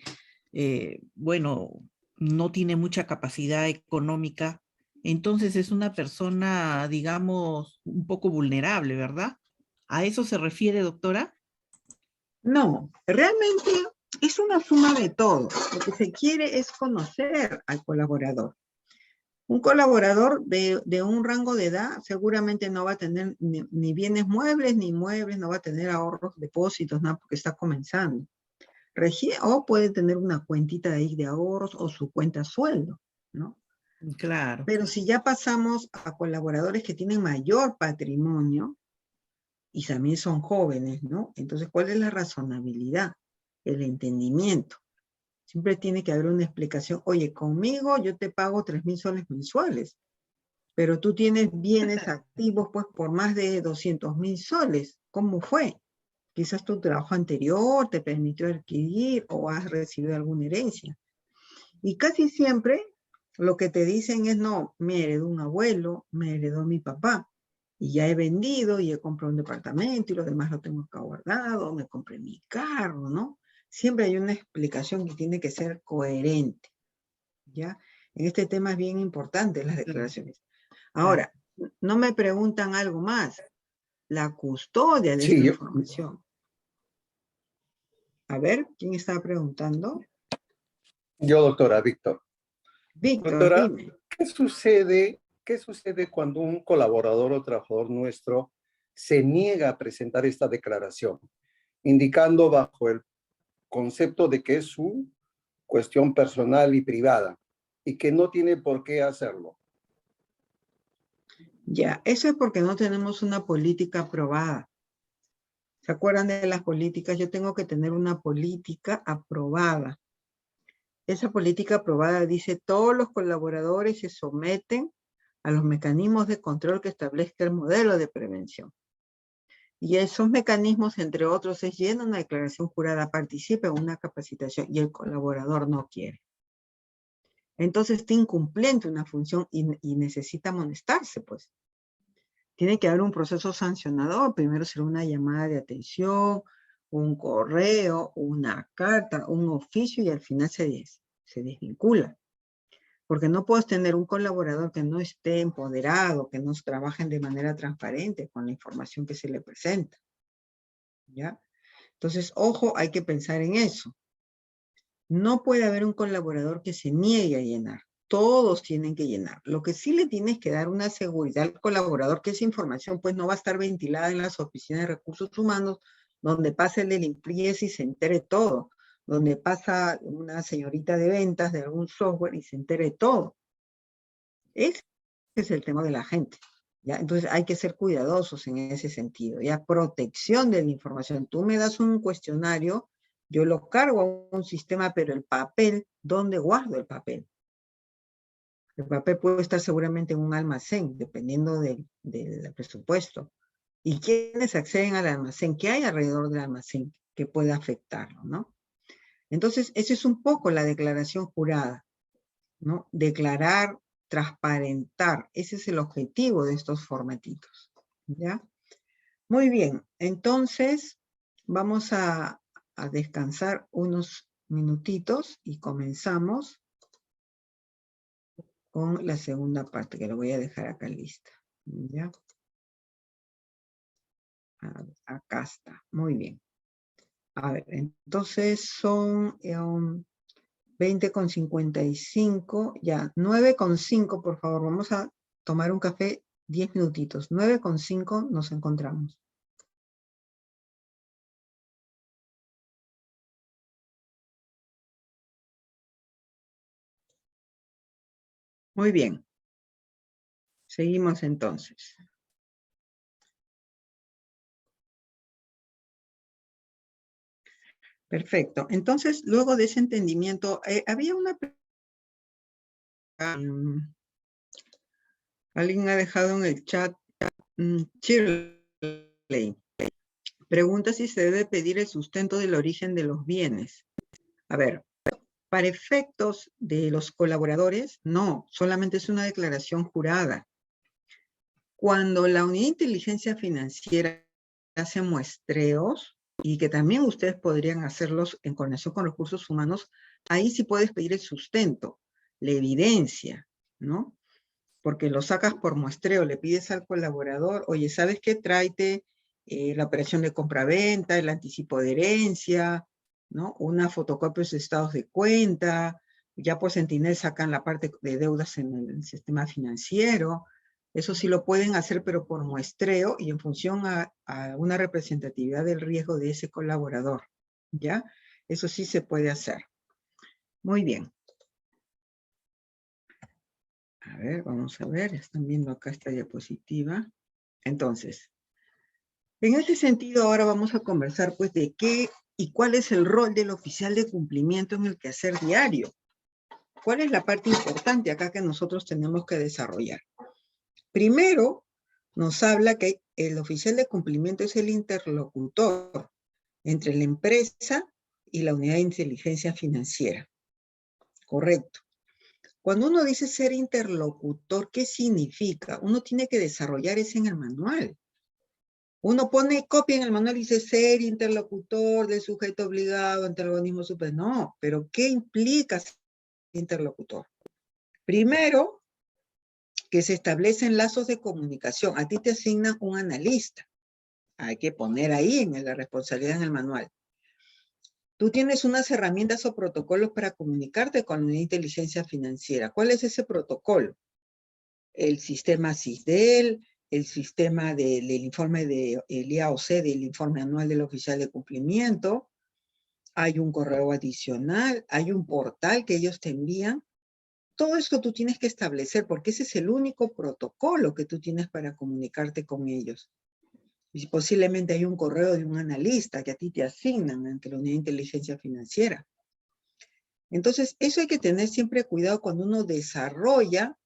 Speaker 4: bueno, no tiene mucha capacidad económica, entonces es una persona, digamos, un poco vulnerable, ¿verdad? ¿A eso se refiere, doctora?
Speaker 1: No, realmente es una suma de todo. Lo que se quiere es conocer al colaborador. Un colaborador de un rango de edad seguramente no va a tener ni bienes muebles, ni inmuebles, no va a tener ahorros, depósitos, nada, porque está comenzando. O puede tener una cuentita de ahí de ahorros o su cuenta sueldo, ¿no?
Speaker 4: Claro.
Speaker 1: Pero si ya pasamos a colaboradores que tienen mayor patrimonio y también son jóvenes, ¿no? Entonces, ¿cuál es la razonabilidad? El entendimiento. Siempre tiene que haber una explicación. Oye, conmigo yo te pago 3.000 soles mensuales, pero tú tienes bienes activos pues por más de 200.000 soles. ¿Cómo fue? Quizás tu trabajo anterior te permitió adquirir o has recibido alguna herencia. Y casi siempre lo que te dicen es, no, me heredó un abuelo, me heredó mi papá, y ya he vendido y he comprado un departamento y lo demás lo tengo acá guardado, me compré mi carro, ¿no? Siempre hay una explicación que tiene que ser coherente, ¿ya? En este tema es bien importante las declaraciones. Ahora, no me preguntan algo más. La custodia de
Speaker 3: Sí,
Speaker 1: esta información. A ver, ¿quién está preguntando?
Speaker 3: yo, doctora Víctor.
Speaker 1: Víctor,
Speaker 3: Doctora,
Speaker 1: dime.
Speaker 3: ¿qué sucede cuando un colaborador o trabajador nuestro se niega a presentar esta declaración, indicando bajo el concepto de que es su cuestión personal y privada y que no tiene por qué hacerlo?
Speaker 1: Ya, eso es porque no tenemos una política aprobada. ¿Se acuerdan de las políticas? Yo tengo que tener una política aprobada. Esa política aprobada dice todos los colaboradores se someten a los mecanismos de control que establezca el modelo de prevención. Y esos mecanismos, entre otros, es llena una declaración jurada, participa en una capacitación y el colaborador no quiere. Entonces está incumpliendo una función y necesita amonestarse, pues. Tiene que haber un proceso sancionador. Primero será una llamada de atención, un correo, una carta, un oficio y al final se desvincula. Porque no puedes tener un colaborador que no esté empoderado, que no trabajen de manera transparente con la información que se le presenta. ¿Ya? Entonces, ojo, hay que pensar en eso. No puede haber un colaborador que se niegue a llenar. Todos tienen que llenar. Lo que sí le tienes que dar una seguridad al colaborador que esa información pues no va a estar ventilada en las oficinas de recursos humanos, donde pasa el de limpieza y se entere todo, donde pasa una señorita de ventas de algún software y se entere todo. Ese es el tema de la gente. ¿Ya? Entonces hay que ser cuidadosos en ese sentido. Ya, protección de la información. Tú me das un cuestionario, yo lo cargo a un sistema, pero el papel, ¿dónde guardo el papel? El papel puede estar seguramente en un almacén, dependiendo del presupuesto. ¿Y quiénes acceden al almacén? ¿Qué hay alrededor del almacén que pueda afectarlo, no? Entonces, esa es un poco la declaración jurada, ¿no? Declarar, transparentar. Ese es el objetivo de estos formatitos, ¿ya? Muy bien, entonces vamos a descansar unos minutitos y comenzamos con la segunda parte, que lo voy a dejar acá lista, ¿ya? Acá está, muy bien. A ver, entonces son 20:55, ya, 9:05, por favor, vamos a tomar un café 10 minutitos. 9:05 nos encontramos. Muy bien. Seguimos entonces. Perfecto. Entonces, luego de ese entendimiento, había una... alguien ha dejado en el chat, Shirley, pregunta si se debe pedir el sustento del origen de los bienes. A ver, para efectos de los colaboradores, no, solamente es una declaración jurada. Cuando la unidad de inteligencia financiera hace muestreos, y que también ustedes podrían hacerlos en coordinación con recursos humanos, ahí sí puedes pedir el sustento, la evidencia, ¿no? Porque lo sacas por muestreo, le pides al colaborador, oye, ¿sabes qué? Tráete la operación de compra-venta, el anticipo de herencia, ¿no? Una fotocopia de estados de cuenta, ya por Sentinel sacan la parte de deudas en el sistema financiero. Eso sí lo pueden hacer, pero por muestreo y en función a una representatividad del riesgo de ese colaborador, ¿ya? Eso sí se puede hacer. Muy bien. A ver, vamos a ver, están viendo acá esta diapositiva. Entonces, en este sentido ahora vamos a conversar pues de qué y cuál es el rol del oficial de cumplimiento en el quehacer diario. ¿Cuál es la parte importante acá que nosotros tenemos que desarrollar? Primero, nos habla que el oficial de cumplimiento es el interlocutor entre la empresa y la unidad de inteligencia financiera. Correcto. Cuando uno dice ser interlocutor, ¿qué significa? Uno tiene que desarrollar eso en el manual. Uno pone copia en el manual y dice ser interlocutor del sujeto obligado ante el organismo superior. No, pero ¿qué implica ser interlocutor? Primero, que se establecen lazos de comunicación. A ti te asignan un analista. Hay que poner ahí en la responsabilidad en el manual. Tú tienes unas herramientas o protocolos para comunicarte con la unidad de inteligencia financiera. ¿Cuál es ese protocolo? El sistema SISDEL, el sistema del informe del IAOC, del informe anual del oficial de cumplimiento. Hay un correo adicional, hay un portal que ellos te envían. Todo eso tú tienes que establecer porque ese es el único protocolo que tú tienes para comunicarte con ellos. Y posiblemente hay un correo de un analista que a ti te asignan ante la unidad de inteligencia financiera. Entonces, eso hay que tener siempre cuidado cuando uno desarrolla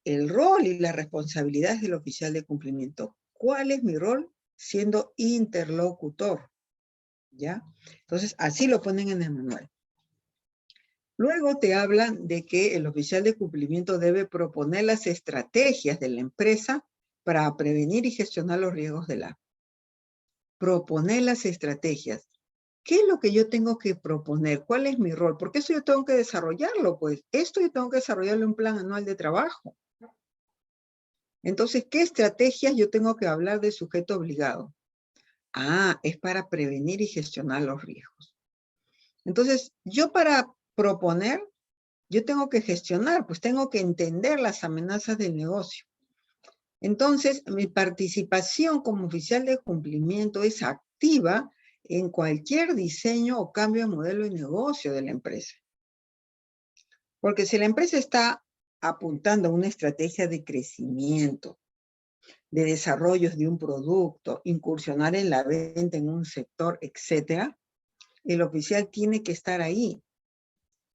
Speaker 1: el rol y las responsabilidades del oficial de cumplimiento. ¿Cuál es mi rol? Siendo interlocutor, ¿ya? Entonces, así lo ponen en el manual. Luego te hablan de que el oficial de cumplimiento debe proponer las estrategias de la empresa para prevenir y gestionar los riesgos de la. Proponer las estrategias. ¿Qué es lo que yo tengo que proponer? ¿Cuál es mi rol? Porque eso yo tengo que desarrollarlo, pues. Esto yo tengo que desarrollarlo en un plan anual de trabajo. Entonces, ¿qué estrategias yo tengo que hablar de sujeto obligado? Ah, es para prevenir y gestionar los riesgos. Entonces, yo para proponer, yo tengo que gestionar, pues tengo que entender las amenazas del negocio. Entonces, mi participación como oficial de cumplimiento es activa en cualquier diseño o cambio de modelo de negocio de la empresa. Porque si la empresa está apuntando a una estrategia de crecimiento, de desarrollo de un producto, incursionar en la venta en un sector, etcétera, el oficial tiene que estar ahí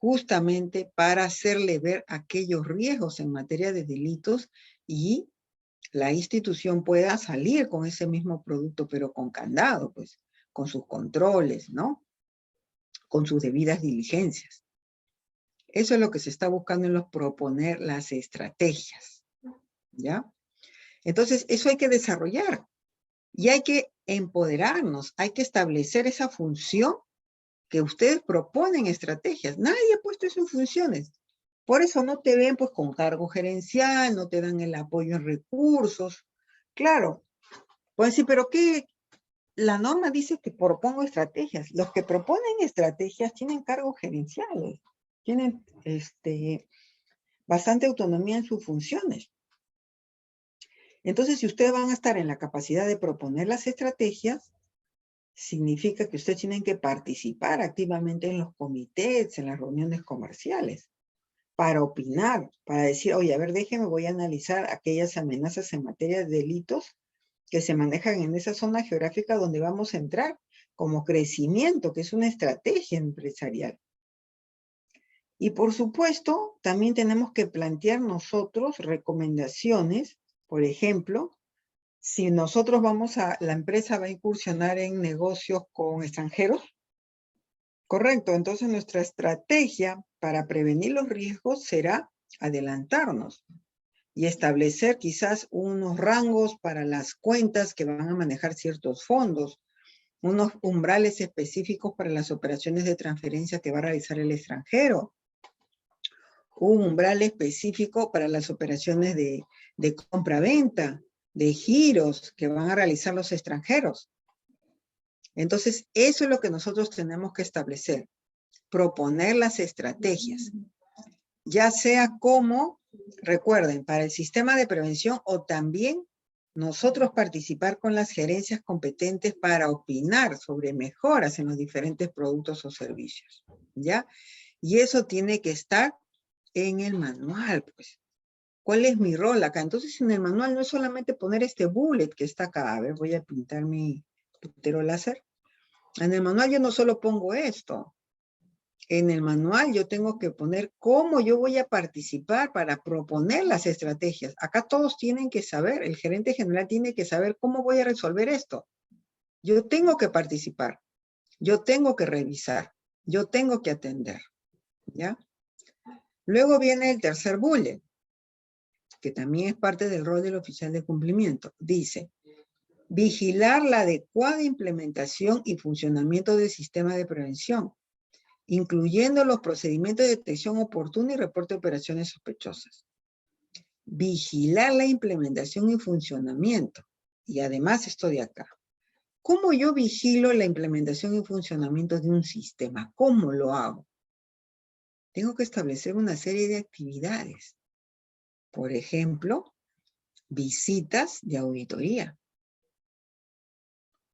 Speaker 1: justamente para hacerle ver aquellos riesgos en materia de delitos y la institución pueda salir con ese mismo producto, pero con candado, pues, con sus controles, ¿no? Con sus debidas diligencias. Eso es lo que se está buscando en los proponer las estrategias, ¿ya? Entonces, eso hay que desarrollar y hay que empoderarnos, hay que establecer esa función que ustedes proponen estrategias. Nadie ha puesto eso en funciones. Por eso no te ven pues con cargo gerencial, no te dan el apoyo en recursos. Claro, pueden decir, pero ¿qué? La norma dice que propongo estrategias. Los que proponen estrategias tienen cargos gerenciales, tienen bastante autonomía en sus funciones. Entonces, si ustedes van a estar en la capacidad de proponer las estrategias, significa que ustedes tienen que participar activamente en los comités, en las reuniones comerciales, para opinar, para decir, oye, a ver, déjeme, voy a analizar aquellas amenazas en materia de delitos que se manejan en esa zona geográfica donde vamos a entrar, como crecimiento, que es una estrategia empresarial. Y por supuesto, también tenemos que plantear nosotros recomendaciones, por ejemplo, si nosotros la empresa va a incursionar en negocios con extranjeros, correcto, entonces nuestra estrategia para prevenir los riesgos será adelantarnos y establecer quizás unos rangos para las cuentas que van a manejar ciertos fondos, unos umbrales específicos para las operaciones de transferencia que va a realizar el extranjero, un umbral específico para las operaciones de compra-venta, de giros que van a realizar los extranjeros. Entonces, eso es lo que nosotros tenemos que establecer, proponer las estrategias, ya sea como, recuerden, para el sistema de prevención o también nosotros participar con las gerencias competentes para opinar sobre mejoras en los diferentes productos o servicios, ¿ya? Y eso tiene que estar en el manual, pues. ¿Cuál es mi rol acá? Entonces, en el manual no es solamente poner este bullet que está acá. A ver, voy a pintar mi puntero láser. En el manual yo no solo pongo esto. En el manual yo tengo que poner cómo yo voy a participar para proponer las estrategias. Acá todos tienen que saber, el gerente general tiene que saber cómo voy a resolver esto. Yo tengo que participar, yo tengo que revisar, yo tengo que atender, ¿ya? Luego viene el tercer bullet, que también es parte del rol del oficial de cumplimiento. Dice, vigilar la adecuada implementación y funcionamiento del sistema de prevención. incluyendo los procedimientos de detección oportuna y reporte de operaciones sospechosas. Vigilar la implementación y funcionamiento. Y además esto de acá. ¿Cómo yo vigilo la implementación y funcionamiento de un sistema? ¿Cómo lo hago? Tengo que establecer una serie de actividades. Por ejemplo, visitas de auditoría.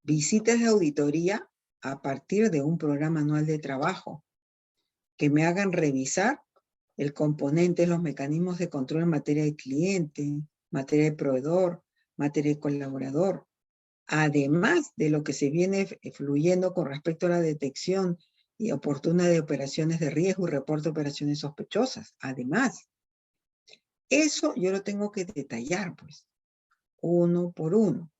Speaker 1: Visitas de auditoría a partir de un programa anual de trabajo que me hagan revisar el componente, los mecanismos de control en materia de cliente, materia de proveedor, materia de colaborador, además de lo que se viene fluyendo con respecto a la detección y oportuna de operaciones de riesgo y reporte de operaciones sospechosas. Además, eso yo lo tengo que detallar, pues, uno por uno.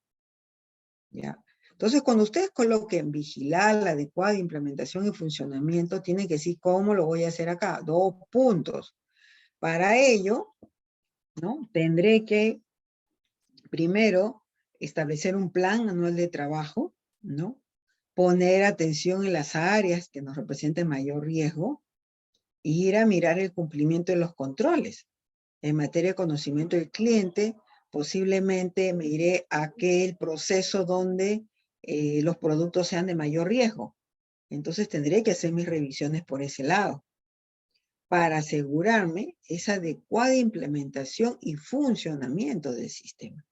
Speaker 1: ¿Ya? Entonces, cuando ustedes coloquen vigilar la adecuada implementación y funcionamiento, tienen que decir cómo lo voy a hacer acá. 2 puntos. Para ello, ¿no? Tendré que, primero, establecer un plan anual de trabajo, ¿no? Poner atención en las áreas que nos representen mayor riesgo, e ir a mirar el cumplimiento de los controles. En materia de conocimiento del cliente, posiblemente me iré a aquel proceso donde los productos sean de mayor riesgo. Entonces tendré que hacer mis revisiones por ese lado, para asegurarme esa adecuada implementación y funcionamiento del sistema.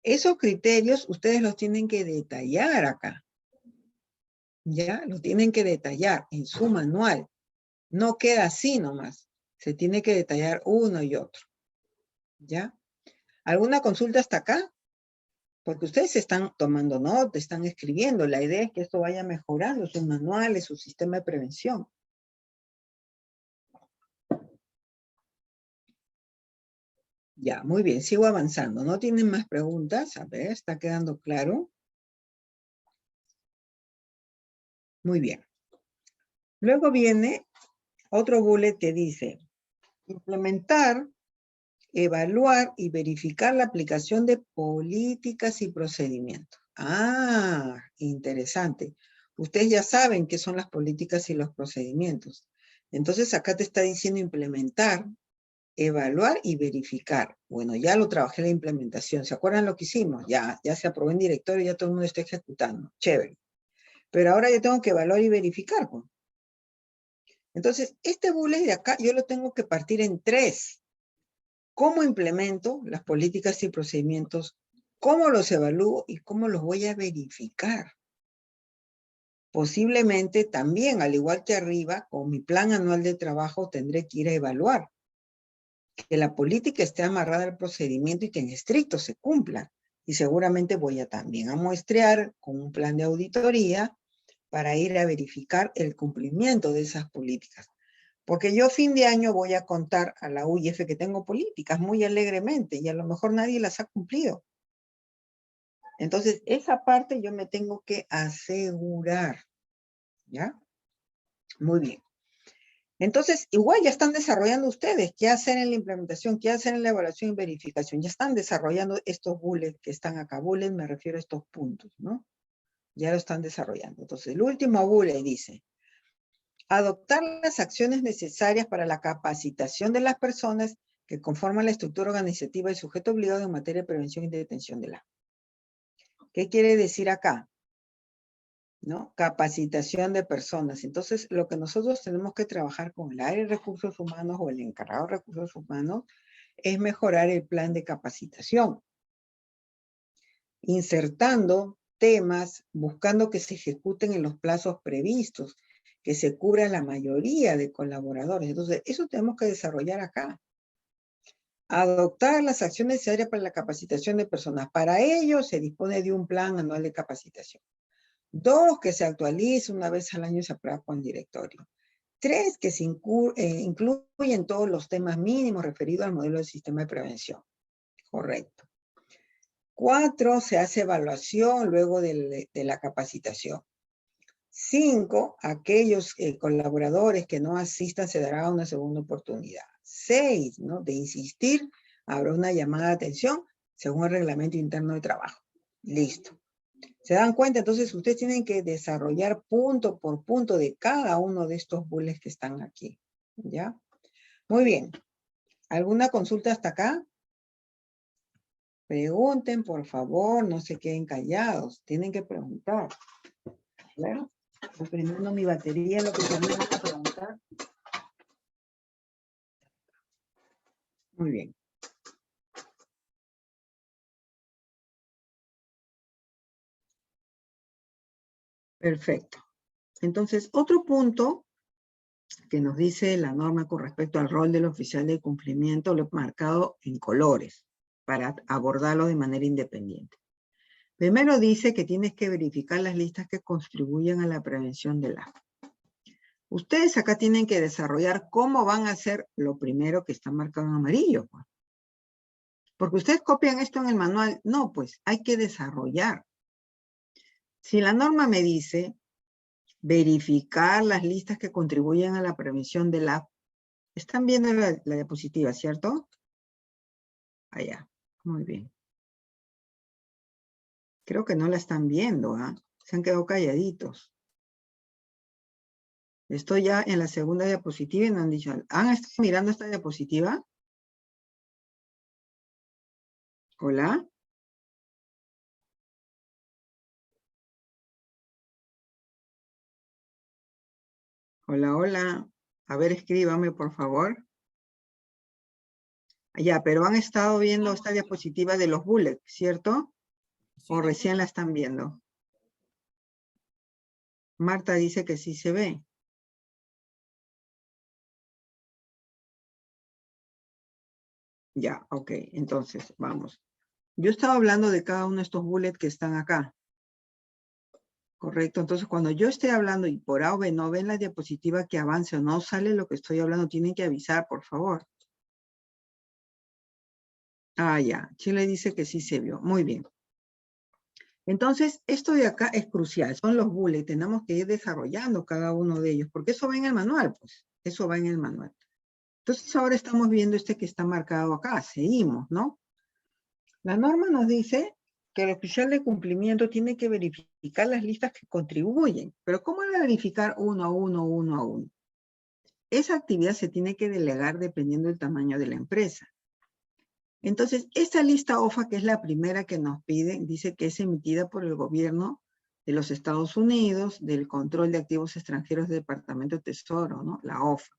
Speaker 1: Esos criterios ustedes los tienen que detallar acá. ¿Ya? Lo tienen que detallar en su manual. No queda así nomás. Se tiene que detallar uno y otro. ¿Ya? ¿Alguna consulta hasta acá? Porque ustedes están tomando nota, están escribiendo. La idea es que esto vaya mejorando sus manuales, su sistema de prevención. Ya, muy bien. Sigo avanzando. ¿No tienen más preguntas? A ver, ¿está quedando claro? Muy bien. Luego viene otro bullet que dice, implementar, evaluar y verificar la aplicación de políticas y procedimientos. Ah, interesante. Ustedes ya saben qué son las políticas y los procedimientos. Entonces acá te está diciendo implementar, evaluar y verificar. Bueno, ya lo trabajé en la implementación. ¿Se acuerdan lo que hicimos? Ya se aprobó en directorio, ya todo el mundo está ejecutando. Chévere. Pero ahora yo tengo que evaluar y verificar. ¿No? Entonces, este bullet de acá yo lo tengo que partir en 3. ¿Cómo implemento las políticas y procedimientos? ¿Cómo los evalúo y cómo los voy a verificar? Posiblemente también, al igual que arriba, con mi plan anual de trabajo tendré que ir a evaluar que la política esté amarrada al procedimiento y que en estricto se cumpla. Y seguramente voy a también a muestrear con un plan de auditoría para ir a verificar el cumplimiento de esas políticas. Porque yo fin de año voy a contar a la UIF que tengo políticas muy alegremente y a lo mejor nadie las ha cumplido. Entonces, esa parte yo me tengo que asegurar. ¿Ya? Muy bien. Entonces, igual ya están desarrollando ustedes qué hacer en la implementación, qué hacer en la evaluación y verificación. Ya están desarrollando estos bullets que están acá. Bullets me refiero a estos puntos, ¿no? Ya lo están desarrollando. Entonces, el último bullet dice, adoptar las acciones necesarias para la capacitación de las personas que conforman la estructura organizativa del sujeto obligado en materia de prevención y detención del agua. ¿Qué quiere decir acá? ¿No? Capacitación de personas. Entonces, lo que nosotros tenemos que trabajar con el área de recursos humanos o el encargado de recursos humanos es mejorar el plan de capacitación, insertando temas, buscando que se ejecuten en los plazos previstos, que se cubra la mayoría de colaboradores. Entonces, eso tenemos que desarrollar acá. Adoptar las acciones necesarias para la capacitación de personas. Para ello, se dispone de un plan anual de capacitación. 2, que se actualice una vez al año y se aprueba con el directorio. 3, que se incluyen todos los temas mínimos referidos al modelo del sistema de prevención. Correcto. 4, se hace evaluación luego de la capacitación. 5, aquellos colaboradores que no asistan se dará una segunda oportunidad. 6, ¿no? De insistir, habrá una llamada de atención según el reglamento interno de trabajo. Listo. ¿Se dan cuenta? Entonces ustedes tienen que desarrollar punto por punto de cada uno de estos bullets que están aquí. ¿Ya? Muy bien. ¿Alguna consulta hasta acá? Pregunten, por favor, no se queden callados. Tienen que preguntar. ¿Claro? Estoy prendiendo mi batería, lo que también van a preguntar. Muy bien. Perfecto. Entonces, otro punto que nos dice la norma con respecto al rol del oficial de cumplimiento, lo he marcado en colores para abordarlo de manera independiente. Primero dice que tienes que verificar las listas que contribuyen a la prevención del acto. Ustedes acá tienen que desarrollar cómo van a hacer lo primero que está marcado en amarillo. Pues. Porque ustedes copian esto en el manual. No, pues hay que desarrollar. Si la norma me dice verificar las listas que contribuyen a la prevención del acto, están viendo la diapositiva, ¿cierto? Allá. Muy bien. Creo que no la están viendo, ¿ah? Se han quedado calladitos. Estoy ya en la segunda diapositiva y no han dicho, ¿han estado mirando esta diapositiva? ¿Hola? Hola, hola. A ver, escríbame, por favor. Ya, pero han estado viendo esta diapositiva de los bullets, ¿cierto? ¿O recién la están viendo? Marta dice que sí se ve. Ya, ok. Entonces, vamos. Yo estaba hablando de cada uno de estos bullets que están acá. Correcto. Entonces, cuando yo esté hablando y por A o B no ven la diapositiva que avance o no sale lo que estoy hablando, tienen que avisar, por favor. Ah, ya. Chile dice que sí se vio. Muy bien. Entonces, esto de acá es crucial. Son los bullets. Tenemos que ir desarrollando cada uno de ellos, porque eso va en el manual, pues. Eso va en el manual. Entonces, ahora estamos viendo este que está marcado acá. Seguimos, ¿no? La norma nos dice que el oficial de cumplimiento tiene que verificar las listas que contribuyen. Pero ¿cómo va a verificar uno a uno, uno a uno? Esa actividad se tiene que delegar dependiendo del tamaño de la empresa. Entonces, esta lista OFA, que es la primera que nos piden, dice que es emitida por el gobierno de los Estados Unidos, del control de activos extranjeros del Departamento de Tesoro, ¿no? La OFA,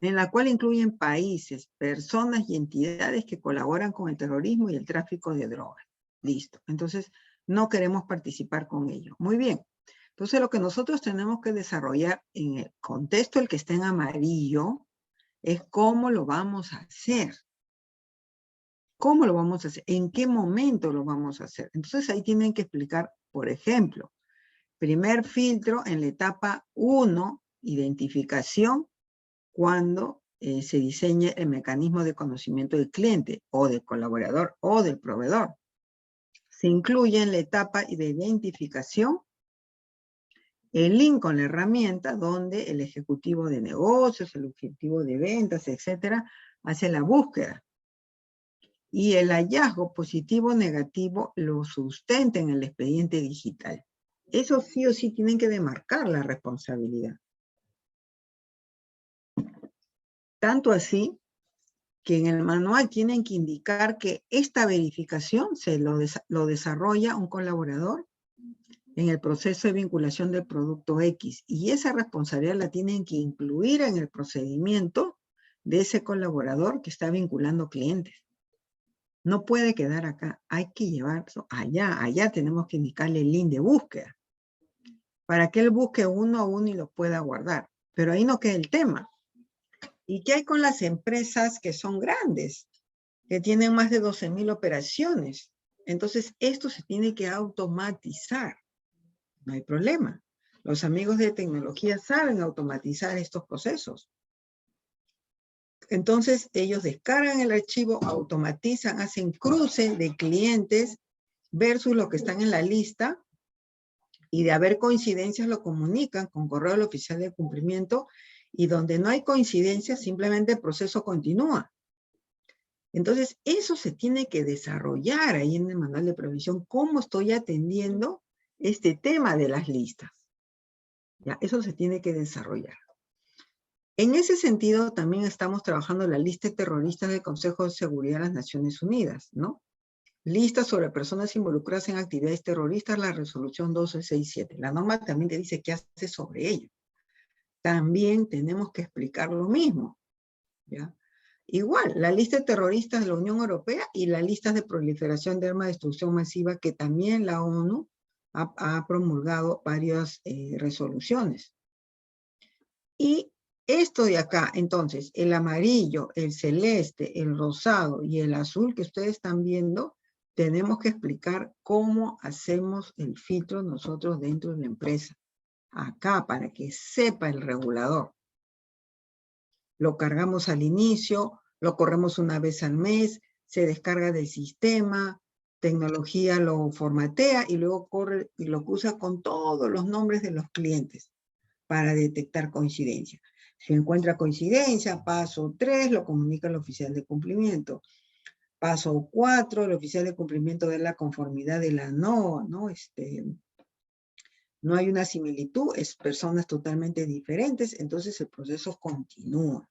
Speaker 1: en la cual incluyen países, personas y entidades que colaboran con el terrorismo y el tráfico de drogas. Listo. Entonces, no queremos participar con ello. Muy bien. Entonces, lo que nosotros tenemos que desarrollar en el contexto, el que está en amarillo, es cómo lo vamos a hacer. ¿Cómo lo vamos a hacer? ¿En qué momento lo vamos a hacer? Entonces ahí tienen que explicar, por ejemplo, primer filtro en la etapa 1, identificación, cuando se diseñe el mecanismo de conocimiento del cliente o del colaborador o del proveedor. Se incluye en la etapa de identificación el link con la herramienta donde el ejecutivo de negocios, el ejecutivo de ventas, etcétera, hace la búsqueda. Y el hallazgo positivo o negativo lo sustenta en el expediente digital. Eso sí o sí tienen que demarcar la responsabilidad. Tanto así que en el manual tienen que indicar que esta verificación lo desarrolla un colaborador en el proceso de vinculación del producto X, y esa responsabilidad la tienen que incluir en el procedimiento de ese colaborador que está vinculando clientes. No puede quedar acá, hay que llevarlo allá tenemos que indicarle el link de búsqueda, para que él busque uno a uno y lo pueda guardar. Pero ahí no queda el tema. ¿Y qué hay con las empresas que son grandes, que tienen más de 12,000 operaciones? Entonces, esto se tiene que automatizar. No hay problema. Los amigos de tecnología saben automatizar estos procesos. Entonces, ellos descargan el archivo, automatizan, hacen cruce de clientes versus lo que están en la lista, y de haber coincidencias lo comunican con correo al oficial de cumplimiento, y donde no hay coincidencias, simplemente el proceso continúa. Entonces, eso se tiene que desarrollar ahí en el manual de previsión, cómo estoy atendiendo este tema de las listas. ¿Ya? Eso se tiene que desarrollar. En ese sentido, también estamos trabajando la lista de terroristas del Consejo de Seguridad de las Naciones Unidas, ¿no? Lista sobre personas involucradas en actividades terroristas, la resolución 1267. La norma también te dice qué hace sobre ello. También tenemos que explicar lo mismo, ¿ya? Igual, la lista de terroristas de la Unión Europea y la lista de proliferación de armas de destrucción masiva que también la ONU ha promulgado varias resoluciones. Y esto de acá, entonces, el amarillo, el celeste, el rosado y el azul que ustedes están viendo, tenemos que explicar cómo hacemos el filtro nosotros dentro de la empresa. Acá, para que sepa el regulador. Lo cargamos al inicio, lo corremos una vez al mes, se descarga del sistema, tecnología lo formatea y luego corre y lo usa con todos los nombres de los clientes para detectar coincidencia. Si encuentra coincidencia, paso 3, lo comunica al oficial de cumplimiento. Paso 4, el oficial de cumplimiento de la conformidad de la NOA, ¿no? No hay una similitud, es personas totalmente diferentes, entonces el proceso continúa,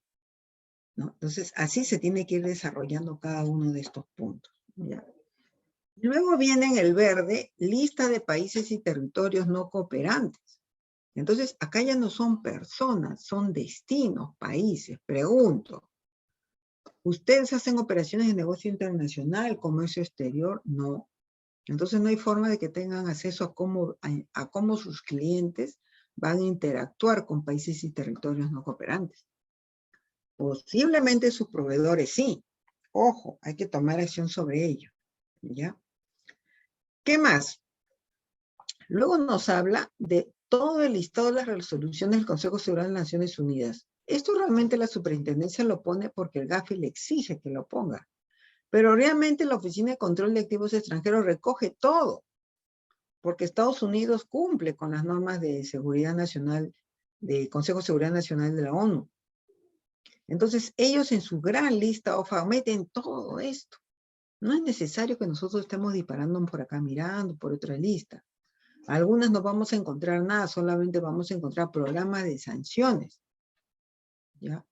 Speaker 1: ¿no? Entonces, así se tiene que ir desarrollando cada uno de estos puntos, ¿ya? Luego viene en el verde, lista de países y territorios no cooperantes. Entonces, acá ya no son personas, son destinos, países. Pregunto, ¿ustedes hacen operaciones de negocio internacional, comercio exterior? No. Entonces no hay forma de que tengan acceso a cómo sus clientes van a interactuar con países y territorios no cooperantes. Posiblemente sus proveedores sí. Ojo, hay que tomar acción sobre ello, ¿ya? ¿Qué más? Luego nos habla de todo el listado de las resoluciones del Consejo de Seguridad de las Naciones Unidas. Esto realmente la superintendencia lo pone porque el GAFI le exige que lo ponga. Pero realmente la Oficina de Control de Activos Extranjeros recoge todo, porque Estados Unidos cumple con las normas de seguridad nacional, del Consejo de Seguridad Nacional de la ONU. Entonces, ellos en su gran lista OFA meten todo esto. No es necesario que nosotros estemos disparando por acá, mirando por otra lista. Algunas no vamos a encontrar nada, solamente vamos a encontrar programas de sanciones. ¿Ya?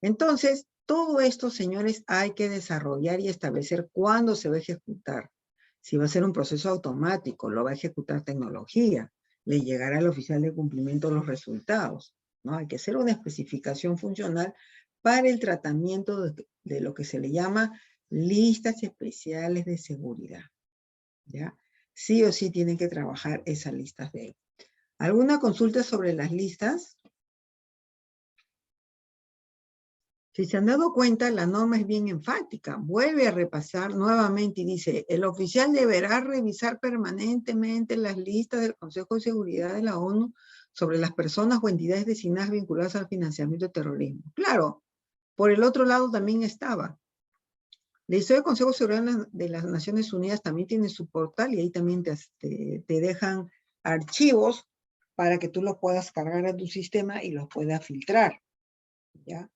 Speaker 1: Entonces, todo esto, señores, hay que desarrollar y establecer cuándo se va a ejecutar. Si va a ser un proceso automático, lo va a ejecutar tecnología, le llegará al oficial de cumplimiento los resultados, ¿no? Hay que hacer una especificación funcional para el tratamiento de lo que se le llama listas especiales de seguridad, ¿ya? Sí o sí tienen que trabajar esas listas de ahí. ¿Alguna consulta sobre las listas? Si se han dado cuenta, la norma es bien enfática. Vuelve a repasar nuevamente y dice, el oficial deberá revisar permanentemente las listas del Consejo de Seguridad de la ONU sobre las personas o entidades designadas vinculadas al financiamiento de terrorismo. Claro, por el otro lado también estaba. La historia del Consejo de Seguridad de las Naciones Unidas también tiene su portal y ahí también te dejan archivos para que tú los puedas cargar a tu sistema y los puedas filtrar, ¿ya?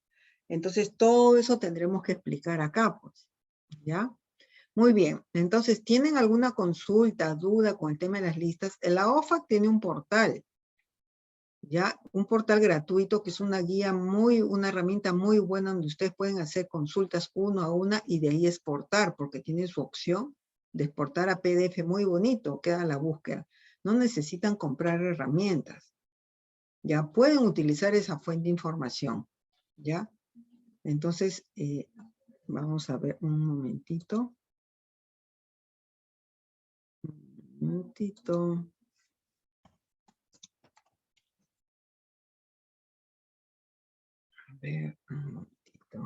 Speaker 1: Entonces, todo eso tendremos que explicar acá, pues, ¿ya? Muy bien, entonces, ¿tienen alguna consulta, duda con el tema de las listas? La OFAC tiene un portal, ¿ya? Un portal gratuito que es una guía una herramienta muy buena donde ustedes pueden hacer consultas uno a una y de ahí exportar, porque tiene su opción de exportar a PDF muy bonito, queda la búsqueda. No necesitan comprar herramientas, ¿ya? Pueden utilizar esa fuente de información, ¿ya? Entonces, vamos a ver un momentito. Un momentito. A ver, un momentito.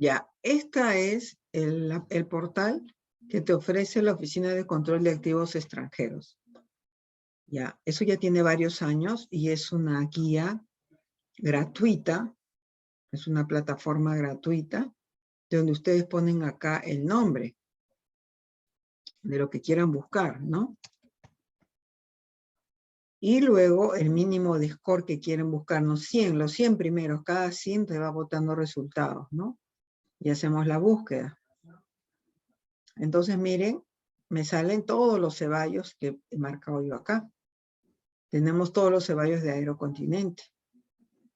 Speaker 1: Ya, este es el portal que te ofrece la Oficina de Control de Activos Extranjeros. Ya, eso ya tiene varios años y es una guía gratuita, es una plataforma gratuita, donde ustedes ponen acá el nombre de lo que quieran buscar, ¿no? Y luego el mínimo de score que quieren buscar, los 100 primeros, cada 100 te va botando resultados, ¿no? Y hacemos la búsqueda. Entonces, miren, me salen todos los ceballos que he marcado yo acá. Tenemos todos los ceballos de Aerocontinente,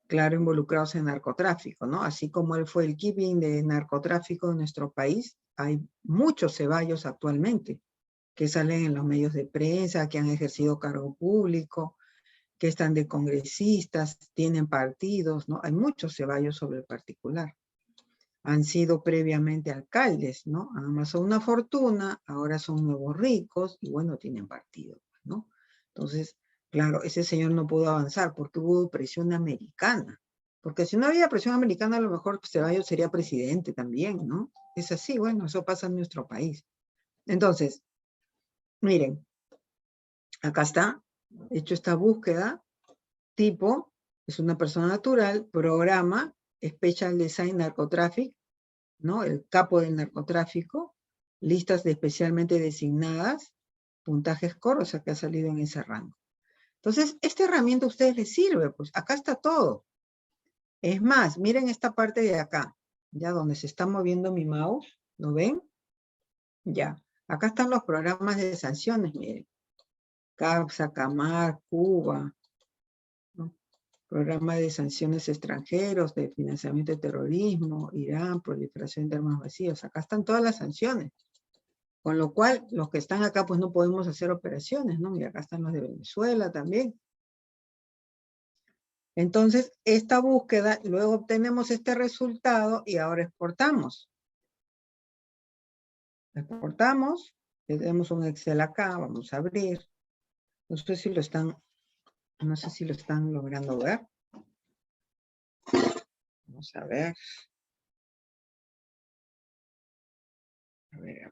Speaker 1: claro, involucrados en narcotráfico, ¿no? Así como él fue el keeping de narcotráfico de nuestro país, hay muchos ceballos actualmente que salen en los medios de prensa, que han ejercido cargo público, que están de congresistas, tienen partidos, ¿no? Hay muchos ceballos sobre el particular. Han sido previamente alcaldes, ¿no? Amasó una fortuna, ahora son nuevos ricos y bueno, tienen partido, ¿no? Entonces, claro, ese señor no pudo avanzar porque hubo presión americana. Porque si no había presión americana, a lo mejor Ceballos sería presidente también, ¿no? Es así, bueno, eso pasa en nuestro país. Entonces, miren, acá está, hecho esta búsqueda, tipo, es una persona natural, programa, Special Design Narcotraffic, ¿no? El capo del narcotráfico, listas de especialmente designadas, puntaje score, o sea que ha salido en ese rango. Entonces, esta herramienta a ustedes les sirve, pues acá está todo. Es más, miren esta parte de acá, ya donde se está moviendo mi mouse, ¿lo ven? Ya, acá están los programas de sanciones, miren. CAPSA, CAMAR, Cuba, ¿no? Programa de sanciones extranjeros, de financiamiento de terrorismo, Irán, proliferación de armas vacías. Acá están todas las sanciones. Con lo cual, los que están acá, pues no podemos hacer operaciones, ¿no? Y acá están los de Venezuela también. Entonces, esta búsqueda, luego obtenemos este resultado y ahora exportamos. Exportamos, tenemos un Excel acá, vamos a abrir. No sé si lo están logrando ver. Vamos a ver. A ver.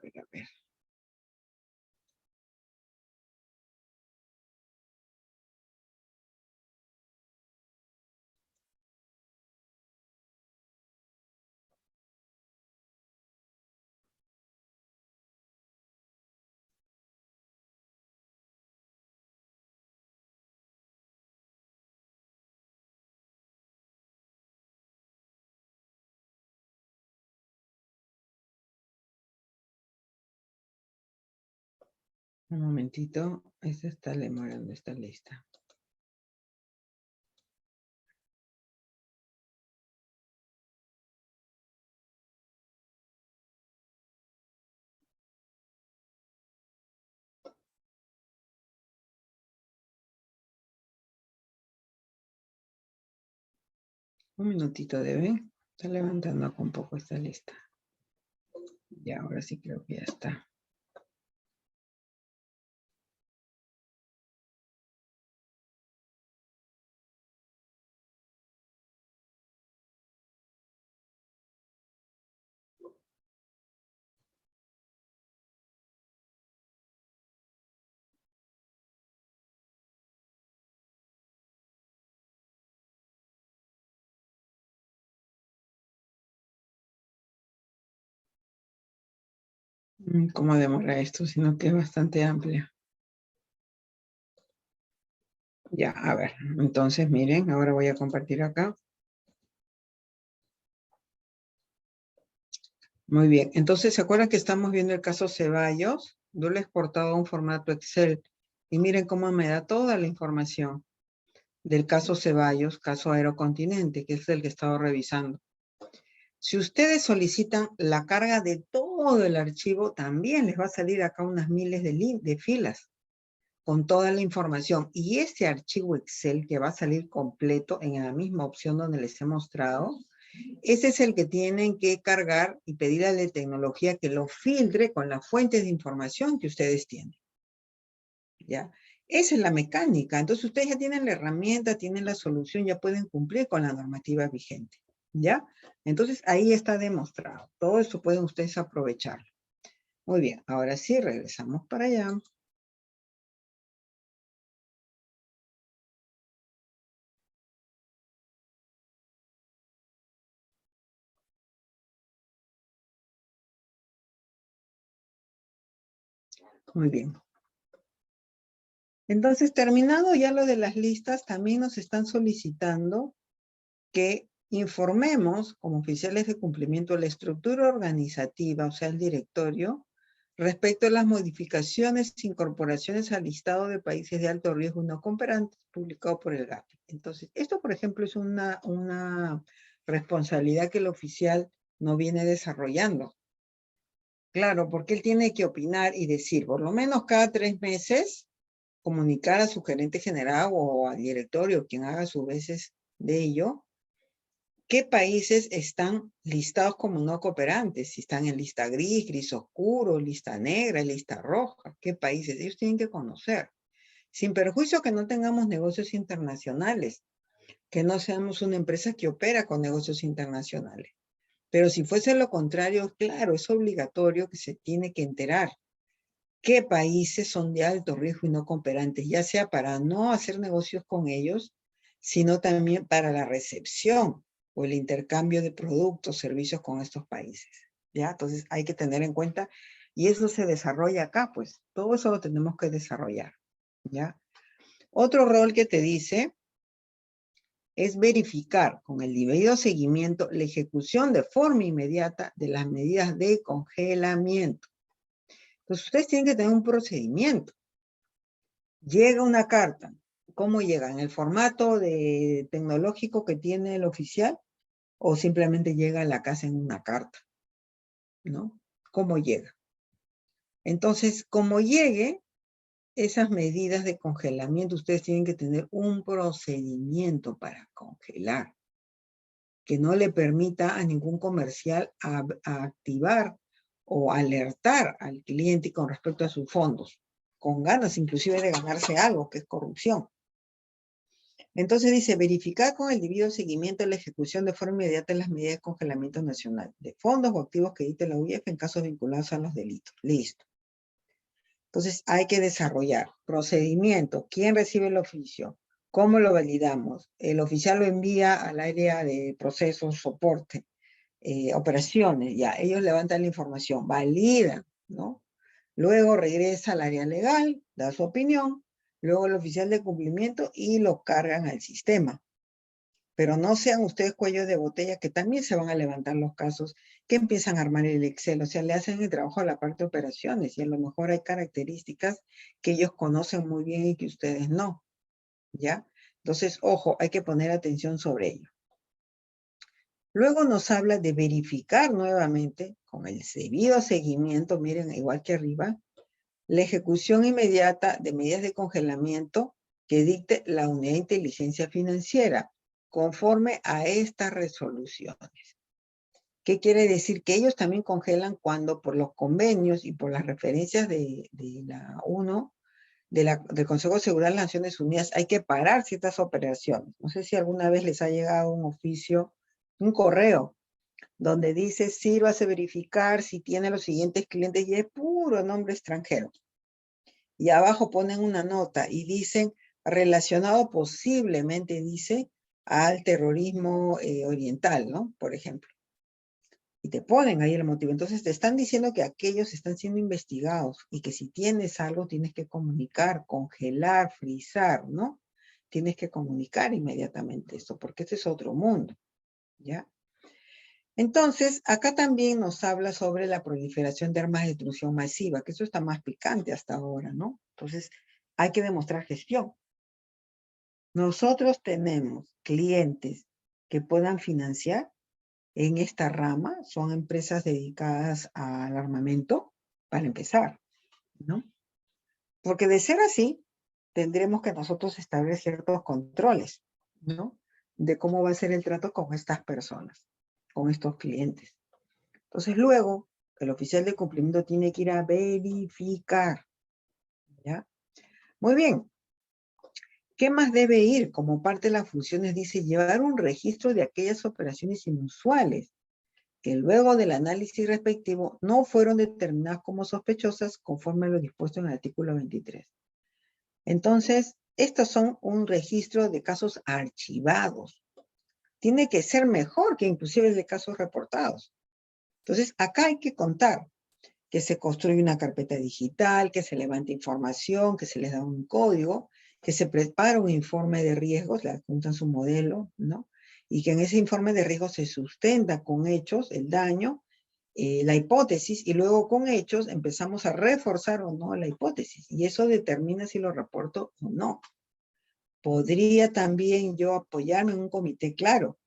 Speaker 1: Un momentito, esta está demorando esta lista. Un minutito debe. Está levantando acá un poco esta lista. Ya, ahora sí creo que ya está. ¿Cómo demora esto? Sino que es bastante amplia. Ya, a ver. Entonces, miren, ahora voy a compartir acá. Muy bien. Entonces, ¿se acuerdan que estamos viendo el caso Ceballos? Yo lo he exportado a un formato Excel. Y miren cómo me da toda la información del caso Ceballos, caso Aerocontinente, que es el que he estado revisando. Si ustedes solicitan la carga de todo el archivo, también les va a salir acá unas miles de filas con toda la información. Y este archivo Excel que va a salir completo en la misma opción donde les he mostrado, ese es el que tienen que cargar y pedir a la tecnología que lo filtre con las fuentes de información que ustedes tienen. ¿Ya? Esa es la mecánica. Entonces ustedes ya tienen la herramienta, tienen la solución, ya pueden cumplir con la normativa vigente. ¿Ya? Entonces ahí está demostrado. Todo eso pueden ustedes aprovecharlo. Muy bien, ahora sí regresamos para allá. Muy bien. Entonces, terminado ya lo de las listas, también nos están solicitando que informemos como oficiales de cumplimiento la estructura organizativa, o sea, el directorio, respecto a las modificaciones e incorporaciones al listado de países de alto riesgo no cooperantes publicado por el GAFI. Entonces, esto, por ejemplo, es una responsabilidad que el oficial no viene desarrollando. Claro, porque él tiene que opinar y decir, por lo menos cada 3 meses, comunicar a su gerente general o al directorio, quien haga sus veces de ello, qué países están listados como no cooperantes, si están en lista gris, gris oscuro, lista negra, lista roja, qué países, ellos tienen que conocer. Sin perjuicio que no tengamos negocios internacionales, que no seamos una empresa que opera con negocios internacionales. Pero si fuese lo contrario, claro, es obligatorio que se tiene que enterar qué países son de alto riesgo y no cooperantes, ya sea para no hacer negocios con ellos, sino también para la recepción o el intercambio de productos, servicios con estos países. ¿Ya? Entonces hay que tener en cuenta, y eso se desarrolla acá, pues, todo eso lo tenemos que desarrollar. ¿Ya? Otro rol que te dice es verificar con el debido seguimiento la ejecución de forma inmediata de las medidas de congelamiento. Entonces, ustedes tienen que tener un procedimiento. Llega una carta. ¿Cómo llega? ¿En el formato tecnológico que tiene el oficial? ¿O simplemente llega a la casa en una carta? ¿No? ¿Cómo llega? Entonces, como llegue, esas medidas de congelamiento, ustedes tienen que tener un procedimiento para congelar, que no le permita a ningún comercial a activar o alertar al cliente con respecto a sus fondos, con ganas inclusive de ganarse algo, que es corrupción. Entonces dice, verificar con el debido seguimiento la ejecución de forma inmediata de las medidas de congelamiento nacional de fondos o activos que edite la UIF en casos vinculados a los delitos. Listo. Entonces hay que desarrollar procedimiento. ¿Quién recibe el oficio? ¿Cómo lo validamos? El oficial lo envía al área de procesos, soporte, operaciones. Ya, ellos levantan la información, validan, ¿no? Luego regresa al área legal, da su opinión, luego el oficial de cumplimiento y lo cargan al sistema. Pero no sean ustedes cuellos de botella, que también se van a levantar los casos, que empiezan a armar el Excel, o sea, le hacen el trabajo a la parte de operaciones, y a lo mejor hay características que ellos conocen muy bien y que ustedes no, ¿ya? Entonces, ojo, hay que poner atención sobre ello. Luego nos habla de verificar nuevamente, con el debido seguimiento, miren, igual que arriba, la ejecución inmediata de medidas de congelamiento que dicte la Unidad de Inteligencia Financiera, conforme a estas resoluciones. ¿Qué quiere decir? Que ellos también congelan cuando por los convenios y por las referencias de la ONU, del Consejo de Seguridad de las Naciones Unidas, hay que parar ciertas operaciones. No sé si alguna vez les ha llegado un oficio, un correo, donde dice, sírvase verificar si tiene los siguientes clientes y es puro nombre extranjero. Y abajo ponen una nota y dicen, relacionado posiblemente, dice, al terrorismo oriental, ¿no? Por ejemplo. Y te ponen ahí el motivo. Entonces te están diciendo que aquellos están siendo investigados y que si tienes algo tienes que comunicar, congelar, frizar, ¿no? Tienes que comunicar inmediatamente esto, porque este es otro mundo, ¿ya? Entonces, acá también nos habla sobre la proliferación de armas de destrucción masiva, que eso está más picante hasta ahora, ¿no? Entonces, hay que demostrar gestión. Nosotros tenemos clientes que puedan financiar en esta rama, son empresas dedicadas al armamento, para empezar, ¿no? Porque de ser así, tendremos que nosotros establecer ciertos controles, ¿no? De cómo va a ser el trato con estas personas, con estos clientes. Entonces luego, el oficial de cumplimiento tiene que ir a verificar, ¿ya? Muy bien. ¿Qué más debe ir? Como parte de las funciones, dice, llevar un registro de aquellas operaciones inusuales que luego del análisis respectivo no fueron determinadas como sospechosas conforme a lo dispuesto en el artículo 23. Entonces, estos son un registro de casos archivados. Tiene que ser mejor que inclusive el de casos reportados. Entonces, acá hay que contar que se construye una carpeta digital, que se levanta información, que se les da un código, que se prepara un informe de riesgos, le adjuntan su modelo, ¿no? Y que en ese informe de riesgos se sustenta con hechos el daño, la hipótesis, y luego con hechos empezamos a reforzar o no la hipótesis, y eso determina si lo reporto o no. Podría también yo apoyarme en un comité claro.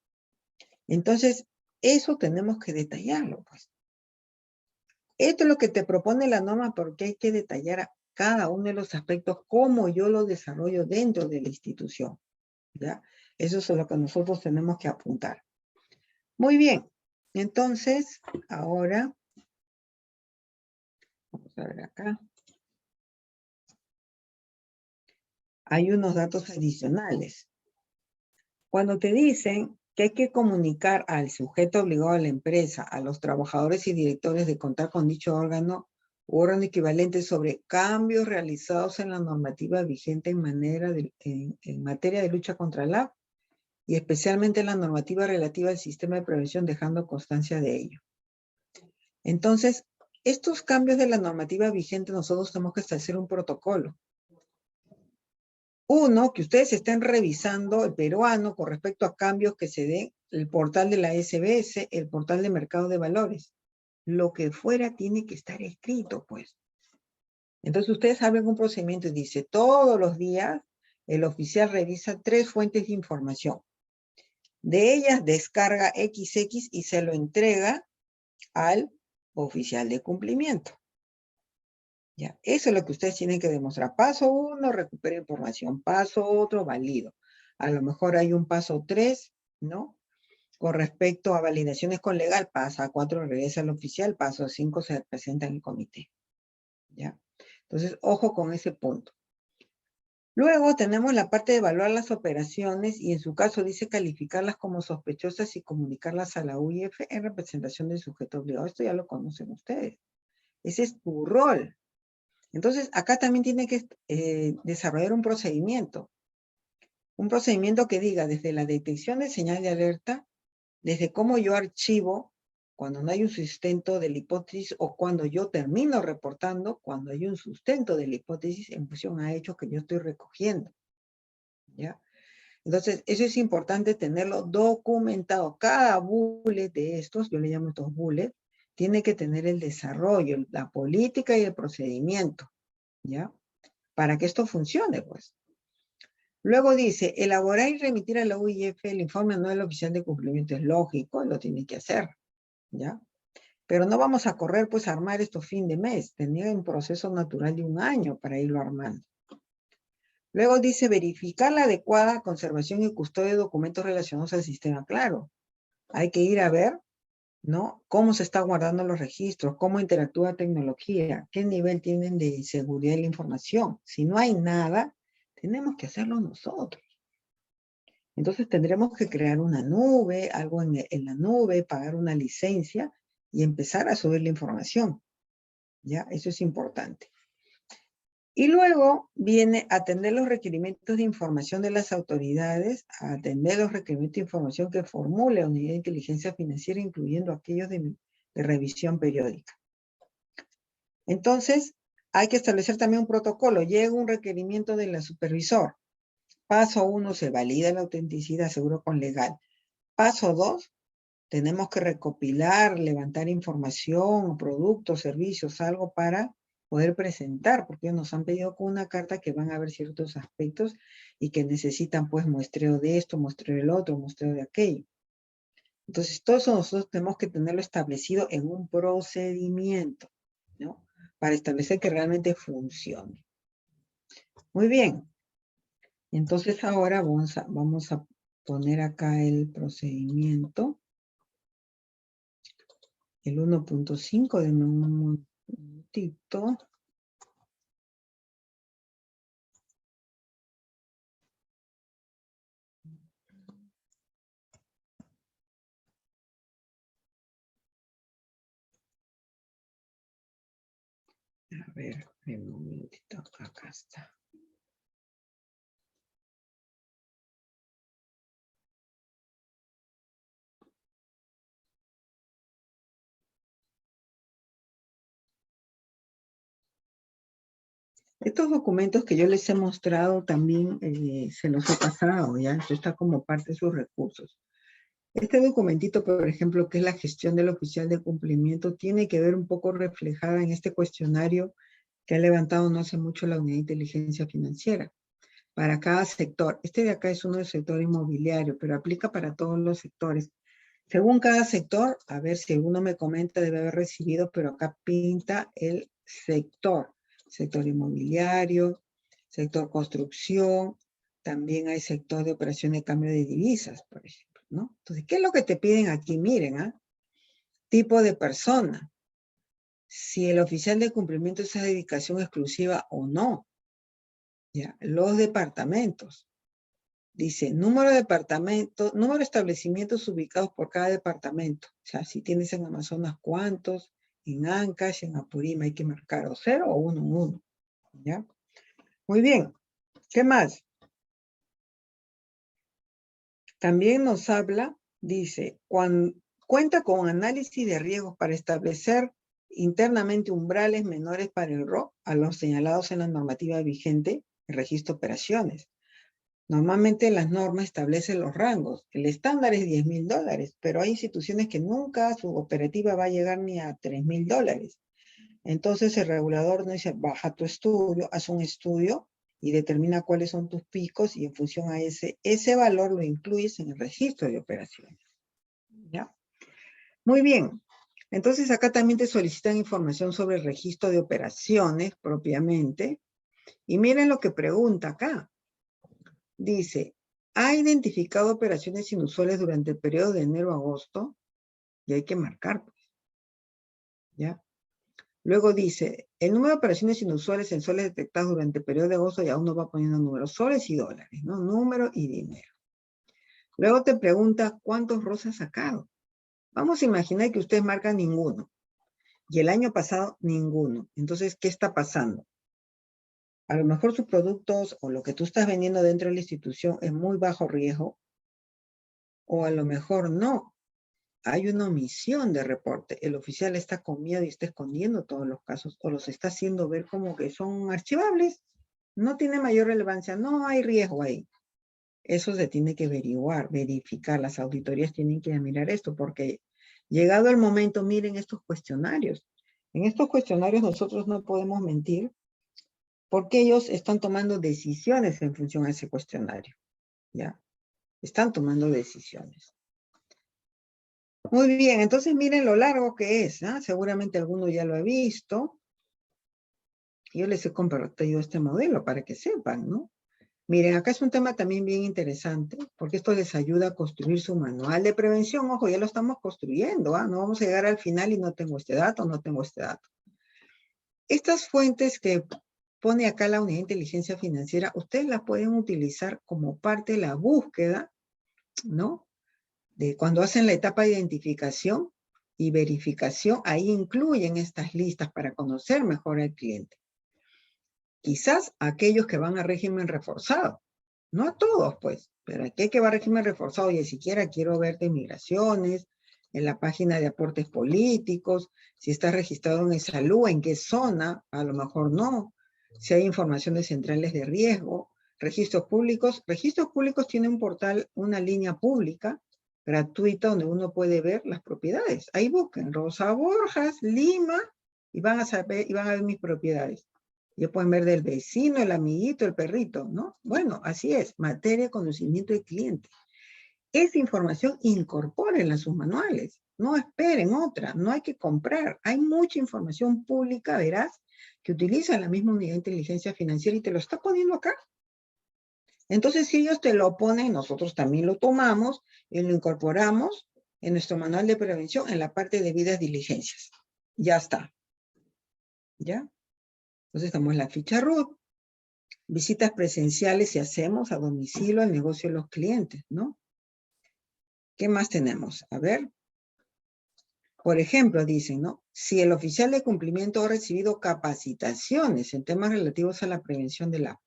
Speaker 1: Entonces, eso tenemos que detallarlo, pues. Esto es lo que te propone la norma porque hay que detallar a cada uno de los aspectos, cómo yo lo desarrollo dentro de la institución, ¿ya? Eso es lo que nosotros tenemos que apuntar. Muy bien, entonces, ahora, vamos a ver acá. Hay unos datos adicionales. Cuando te dicen que hay que comunicar al sujeto obligado a la empresa, a los trabajadores y directores de contar con dicho órgano u órgano equivalente sobre cambios realizados en la normativa vigente en materia de lucha contra el AP, y especialmente en la normativa relativa al sistema de prevención, dejando constancia de ello. Entonces, estos cambios de la normativa vigente, nosotros tenemos que establecer un protocolo. Uno, que ustedes estén revisando el peruano con respecto a cambios que se den, el portal de la SBS, el portal de mercado de valores. Lo que fuera tiene que estar escrito, pues. Entonces ustedes abren un procedimiento y dice, todos los días el oficial revisa 3 fuentes de información. De ellas descarga XX y se lo entrega al oficial de cumplimiento. Ya, eso es lo que ustedes tienen que demostrar. Paso 1, recupera información. Paso otro, valido. A lo mejor hay un paso 3, ¿no? Con respecto a validaciones con legal, pasa 4, regresa al oficial. Paso 5, se presenta en el comité. ¿Ya? Entonces, ojo con ese punto. Luego tenemos la parte de evaluar las operaciones y en su caso dice calificarlas como sospechosas y comunicarlas a la UIF en representación del sujeto obligado. Esto ya lo conocen ustedes. Ese es tu rol. Entonces, acá también tiene que desarrollar un procedimiento. Un procedimiento que diga desde la detección de señal de alerta, desde cómo yo archivo cuando no hay un sustento de la hipótesis o cuando yo termino reportando cuando hay un sustento de la hipótesis en función a hechos que yo estoy recogiendo. ¿Ya? Entonces, eso es importante tenerlo documentado. Cada bullet de estos, yo le llamo estos bullets, tiene que tener el desarrollo, la política y el procedimiento. ¿Ya? Para que esto funcione, pues. Luego dice, elaborar y remitir a la UIF el informe anual oficial de cumplimiento. Es lógico, lo tiene que hacer, ¿ya? Pero no vamos a correr, pues, a armar esto fin de mes. Tenía un proceso natural de 1 año para irlo armando. Luego dice, verificar la adecuada conservación y custodia de documentos relacionados al sistema. Claro, hay que ir a ver, ¿no? Cómo se está guardando los registros, cómo interactúa la tecnología, qué nivel tienen de seguridad de la información. Si no hay nada, tenemos que hacerlo nosotros. Entonces tendremos que crear una nube, algo en la nube, pagar una licencia y empezar a subir la información. ¿Ya? Eso es importante. Y luego viene atender los requerimientos de información de las autoridades, atender los requerimientos de información que formule la unidad de inteligencia financiera, incluyendo aquellos de revisión periódica. Entonces, hay que establecer también un protocolo. Llega un requerimiento de la supervisor. Paso 1, se valida la autenticidad, seguro con legal. Paso 2, tenemos que recopilar, levantar información, productos, servicios, algo para poder presentar, porque ellos nos han pedido con una carta que van a ver ciertos aspectos y que necesitan pues muestreo de esto, muestreo del otro, muestreo de aquello. Entonces, todo eso nosotros tenemos que tenerlo establecido en un procedimiento, ¿no? Para establecer que realmente funcione. Muy bien. Entonces ahora vamos a poner acá el procedimiento. El 1.5, denme un momentito. A ver, un momentito, acá está. Estos documentos que yo les he mostrado también se los he pasado, ¿ya? Esto está como parte de sus recursos. Este documentito, por ejemplo, que es la gestión del oficial de cumplimiento, tiene que ver un poco reflejada en este cuestionario que ha levantado no hace mucho la Unidad de Inteligencia Financiera. Para cada sector. Este de acá es uno del sector inmobiliario, pero aplica para todos los sectores. Según cada sector, a ver si alguno me comenta, debe haber recibido, pero acá pinta el sector. Sector inmobiliario, sector construcción, también hay sector de operación de cambio de divisas, por ejemplo, ¿no? Entonces, ¿qué es lo que te piden aquí? Miren, ¿ah? Tipo de persona. Si el oficial de cumplimiento es a dedicación exclusiva o no. ¿Ya? Los departamentos. Dice, número de departamentos, número de establecimientos ubicados por cada departamento. O sea, si tienes en Amazonas, ¿cuántos? En Ancash, en Apurímac, hay que marcar o 0 o 1 en 1. ¿Ya? Muy bien. ¿Qué más? También nos habla, dice, cuenta con análisis de riesgos para establecer internamente umbrales menores para el ROC a los señalados en la normativa vigente, el registro de operaciones. Normalmente las normas establecen los rangos. El estándar es $10,000, pero hay instituciones que nunca su operativa va a llegar ni a $3,000. Entonces el regulador nos dice, baja tu estudio, haz un estudio y determina cuáles son tus picos y en función a ese valor lo incluyes en el registro de operaciones. ¿Ya? Muy bien. Entonces acá también te solicitan información sobre el registro de operaciones propiamente. Y miren lo que pregunta acá. Dice, ¿ha identificado operaciones inusuales durante el periodo de enero a agosto? Y hay que marcar, pues. ¿Ya? Luego dice, el número de operaciones inusuales en soles detectados durante el periodo de agosto, y aún no va poniendo números, soles y dólares, ¿no? Número y dinero. Luego te pregunta, ¿cuántos ROS has sacado? Vamos a imaginar que ustedes marcan ninguno. Y el año pasado, ninguno. Entonces, ¿qué está pasando? A lo mejor sus productos o lo que tú estás vendiendo dentro de la institución es muy bajo riesgo, o a lo mejor no. Hay una omisión de reporte. El oficial está con miedo y está escondiendo todos los casos, o los está haciendo ver como que son archivables. No tiene mayor relevancia, no hay riesgo ahí. Eso se tiene que averiguar, verificar. Las auditorías tienen que mirar esto, porque llegado el momento, miren estos cuestionarios. En estos cuestionarios nosotros no podemos mentir, porque ellos están tomando decisiones en función a ese cuestionario. ¿Ya? Están tomando decisiones. Muy bien, entonces miren lo largo que es, ¿eh? Seguramente alguno ya lo ha visto. Yo les he compartido este modelo para que sepan, ¿no? Miren, acá es un tema también bien interesante, porque esto les ayuda a construir su manual de prevención. Ojo, ya lo estamos construyendo, ¿ah? No vamos a llegar al final y no tengo este dato, no tengo este dato. Estas fuentes que pone acá la Unidad de Inteligencia Financiera, ustedes las pueden utilizar como parte de la búsqueda, ¿no? De cuando hacen la etapa de identificación y verificación, ahí incluyen estas listas para conocer mejor al cliente. Quizás aquellos que van a régimen reforzado, no a todos pues, pero aquel que va a régimen reforzado y ni siquiera quiero ver de migraciones, en la página de aportes políticos, si está registrado en salud, en qué zona, a lo mejor no, si hay información de centrales de riesgo, registros públicos tiene un portal, una línea pública, gratuita, donde uno puede ver las propiedades. Ahí busquen Rosa Borjas, Lima, y van a saber, y van a ver mis propiedades. Ya pueden ver del vecino, el amiguito, el perrito, ¿no? Bueno, así es, materia de conocimiento del cliente. Esa información incorpórenla a sus manuales. No esperen otra, no hay que comprar. Hay mucha información pública, verás, que utiliza la misma Unidad de Inteligencia Financiera y te lo está poniendo acá. Entonces, si ellos te lo ponen, nosotros también lo tomamos y lo incorporamos en nuestro manual de prevención en la parte de debidas diligencias. Ya está. ¿Ya? Entonces, estamos en la ficha RUT. Visitas presenciales si hacemos a domicilio al negocio de los clientes, ¿no? ¿Qué más tenemos? A ver. Por ejemplo, dicen, ¿no? Si el oficial de cumplimiento ha recibido capacitaciones en temas relativos a la prevención de la...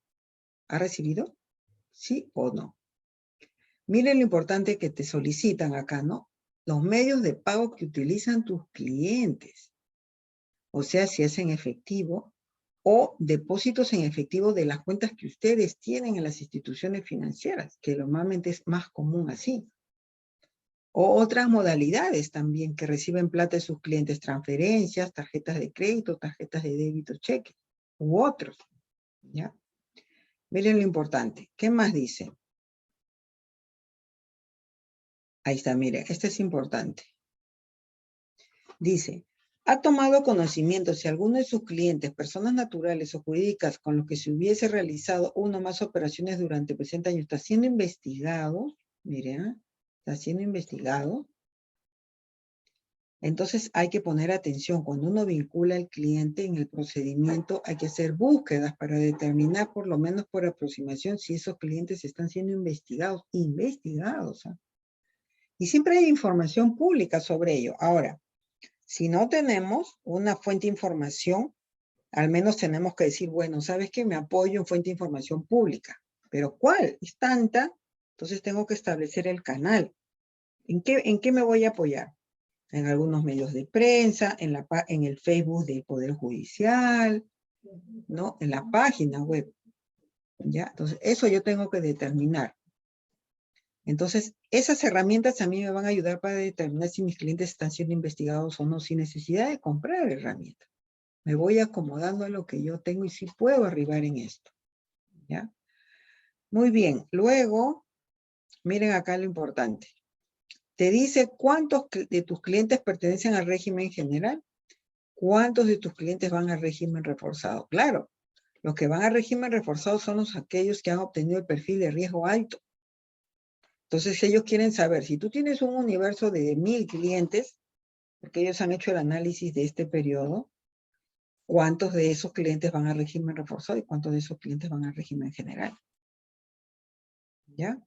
Speaker 1: ¿Ha recibido? ¿Sí o no? Miren lo importante que te solicitan acá, ¿no? Los medios de pago que utilizan tus clientes. O sea, si es en efectivo o depósitos en efectivo de las cuentas que ustedes tienen en las instituciones financieras, que normalmente es más común así. O otras modalidades también que reciben plata de sus clientes, transferencias, tarjetas de crédito, tarjetas de débito, cheques, u otros. ¿Ya? Miren lo importante. ¿Qué más dice? Ahí está, miren, este es importante. Dice, ha tomado conocimiento si alguno de sus clientes, personas naturales o jurídicas con los que se hubiese realizado una o más operaciones durante el presente año, está siendo investigado, miren, está siendo investigado. Entonces hay que poner atención. Cuando uno vincula al cliente en el procedimiento, hay que hacer búsquedas para determinar, por lo menos por aproximación, si esos clientes están siendo investigados. Investigados. ¿Eh? Y siempre hay información pública sobre ello. Ahora, si no tenemos una fuente de información, al menos tenemos que decir, bueno, ¿sabes qué? Me apoyo en fuente de información pública. ¿Pero cuál? Es tanta. Entonces tengo que establecer el canal. ¿En qué me voy a apoyar? En algunos medios de prensa, en el Facebook del Poder Judicial, ¿no? En la página web. ¿Ya? Entonces, eso yo tengo que determinar. Entonces, esas herramientas a mí me van a ayudar para determinar si mis clientes están siendo investigados o no, sin necesidad de comprar herramientas. Me voy acomodando a lo que yo tengo y sí puedo arribar en esto. ¿Ya? Muy bien. Luego, miren acá lo importante. Te dice cuántos de tus clientes pertenecen al régimen general, cuántos de tus clientes van al régimen reforzado. Claro, los que van al régimen reforzado son aquellos que han obtenido el perfil de riesgo alto. Entonces ellos quieren saber, si tú tienes un universo de 1000 clientes, porque ellos han hecho el análisis de este periodo, ¿cuántos de esos clientes van al régimen reforzado y cuántos de esos clientes van al régimen general? ¿Ya?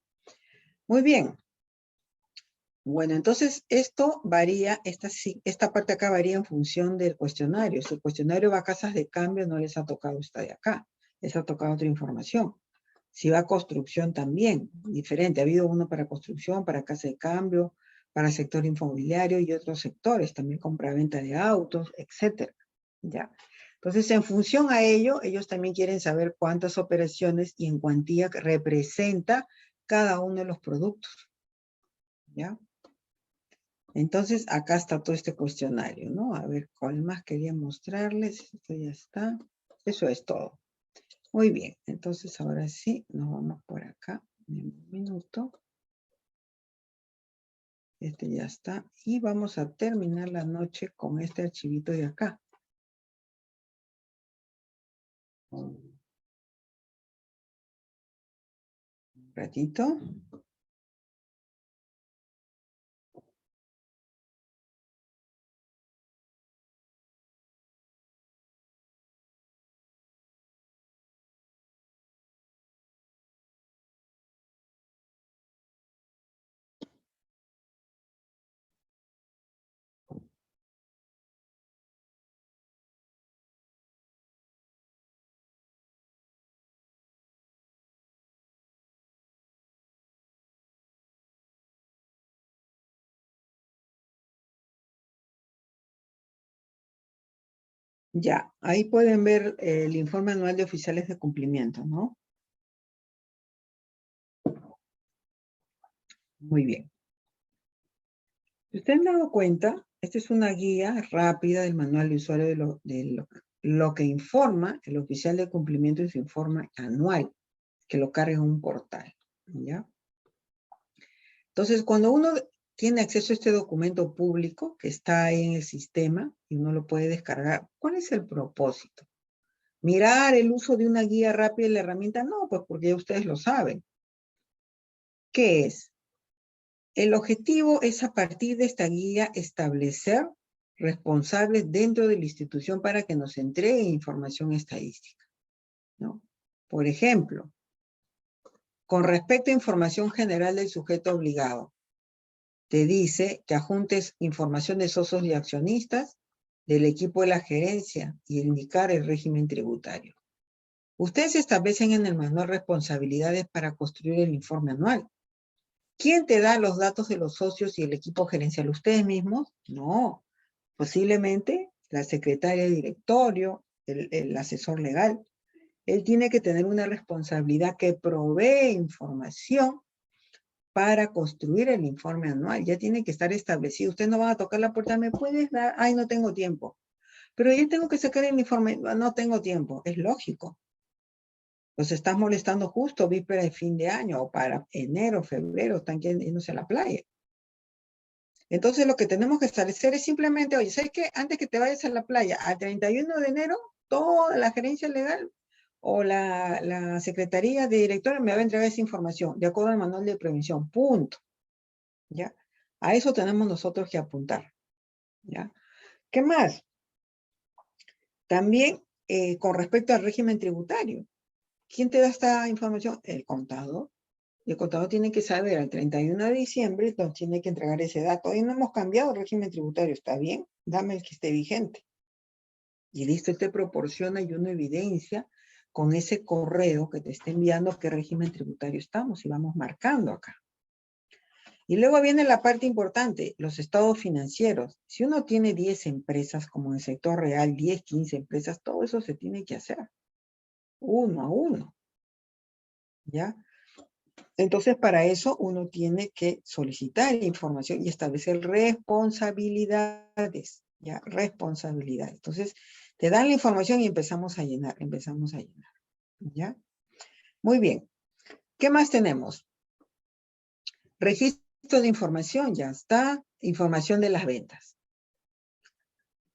Speaker 1: Muy bien. Bueno, entonces esto varía, esta parte acá varía en función del cuestionario. Si el cuestionario va a casas de cambio, no les ha tocado esta de acá. Les ha tocado otra información. Si va a construcción también, diferente. Ha habido uno para construcción, para casa de cambio, para sector inmobiliario y otros sectores, también compra-venta de autos, etc. ¿Ya? Entonces, en función a ello, ellos también quieren saber cuántas operaciones y en cuantía representa cada uno de los productos. ¿Ya? Entonces, acá está todo este cuestionario, ¿no? A ver, ¿cuál más quería mostrarles? Esto ya está. Eso es todo. Muy bien, entonces ahora sí, nos vamos por acá. Un minuto. Este ya está. Y vamos a terminar la noche con este archivito de acá. Un ratito. Ya, ahí pueden ver el informe anual de oficiales de cumplimiento, ¿no? Muy bien. Si ustedes han dado cuenta, esta es una guía rápida del manual de usuario de lo que informa el oficial de cumplimiento en su informe anual, que lo carga en un portal, ¿ya? Entonces, cuando uno tiene acceso a este documento público que está ahí en el sistema y uno lo puede descargar, ¿cuál es el propósito? ¿Mirar el uso de una guía rápida de la herramienta? No, pues porque ya ustedes lo saben. ¿Qué es? El objetivo es a partir de esta guía establecer responsables dentro de la institución para que nos entreguen información estadística, ¿no? Por ejemplo, con respecto a información general del sujeto obligado, te dice que adjuntes información de socios y accionistas, del equipo de la gerencia y indicar el régimen tributario. Ustedes establecen en el manual responsabilidades para construir el informe anual. ¿Quién te da los datos de los socios y el equipo gerencial? ¿Ustedes mismos? No. Posiblemente la secretaria de directorio, el asesor legal. Él tiene que tener una responsabilidad que provee información para construir el informe anual. Ya tiene que estar establecido. Usted no va a tocar la puerta, ¿me puedes dar? Ay, no tengo tiempo. Pero yo tengo que sacar el informe, no tengo tiempo. Es lógico. Los estás molestando justo víspera de fin de año o para enero, febrero, están yéndose a la playa. Entonces lo que tenemos que establecer es simplemente, oye, ¿sabes qué? Antes que te vayas a la playa, al 31 de enero, toda la gerencia legal o la secretaría de directores me va a entregar esa información, de acuerdo al manual de prevención, punto. ¿Ya? A eso tenemos nosotros que apuntar. ¿Ya? ¿Qué más? También con respecto al régimen tributario. ¿Quién te da esta información? El contador. El contador tiene que saber al 31 de diciembre, entonces tiene que entregar ese dato. Hoy no hemos cambiado el régimen tributario, ¿está bien? Dame el que esté vigente. Y listo, él te proporciona y una evidencia con ese correo que te está enviando qué régimen tributario estamos y vamos marcando acá. Y luego viene la parte importante, los estados financieros. Si uno tiene 10 empresas, como en el sector real, 10, 15 empresas, todo eso se tiene que hacer. Uno a uno. ¿Ya? Entonces, para eso uno tiene que solicitar información y establecer responsabilidades. ¿Ya? Responsabilidades. Entonces, te dan la información y empezamos a llenar. ¿Ya? Muy bien. ¿Qué más tenemos? Registro de información, ya está. Información de las ventas.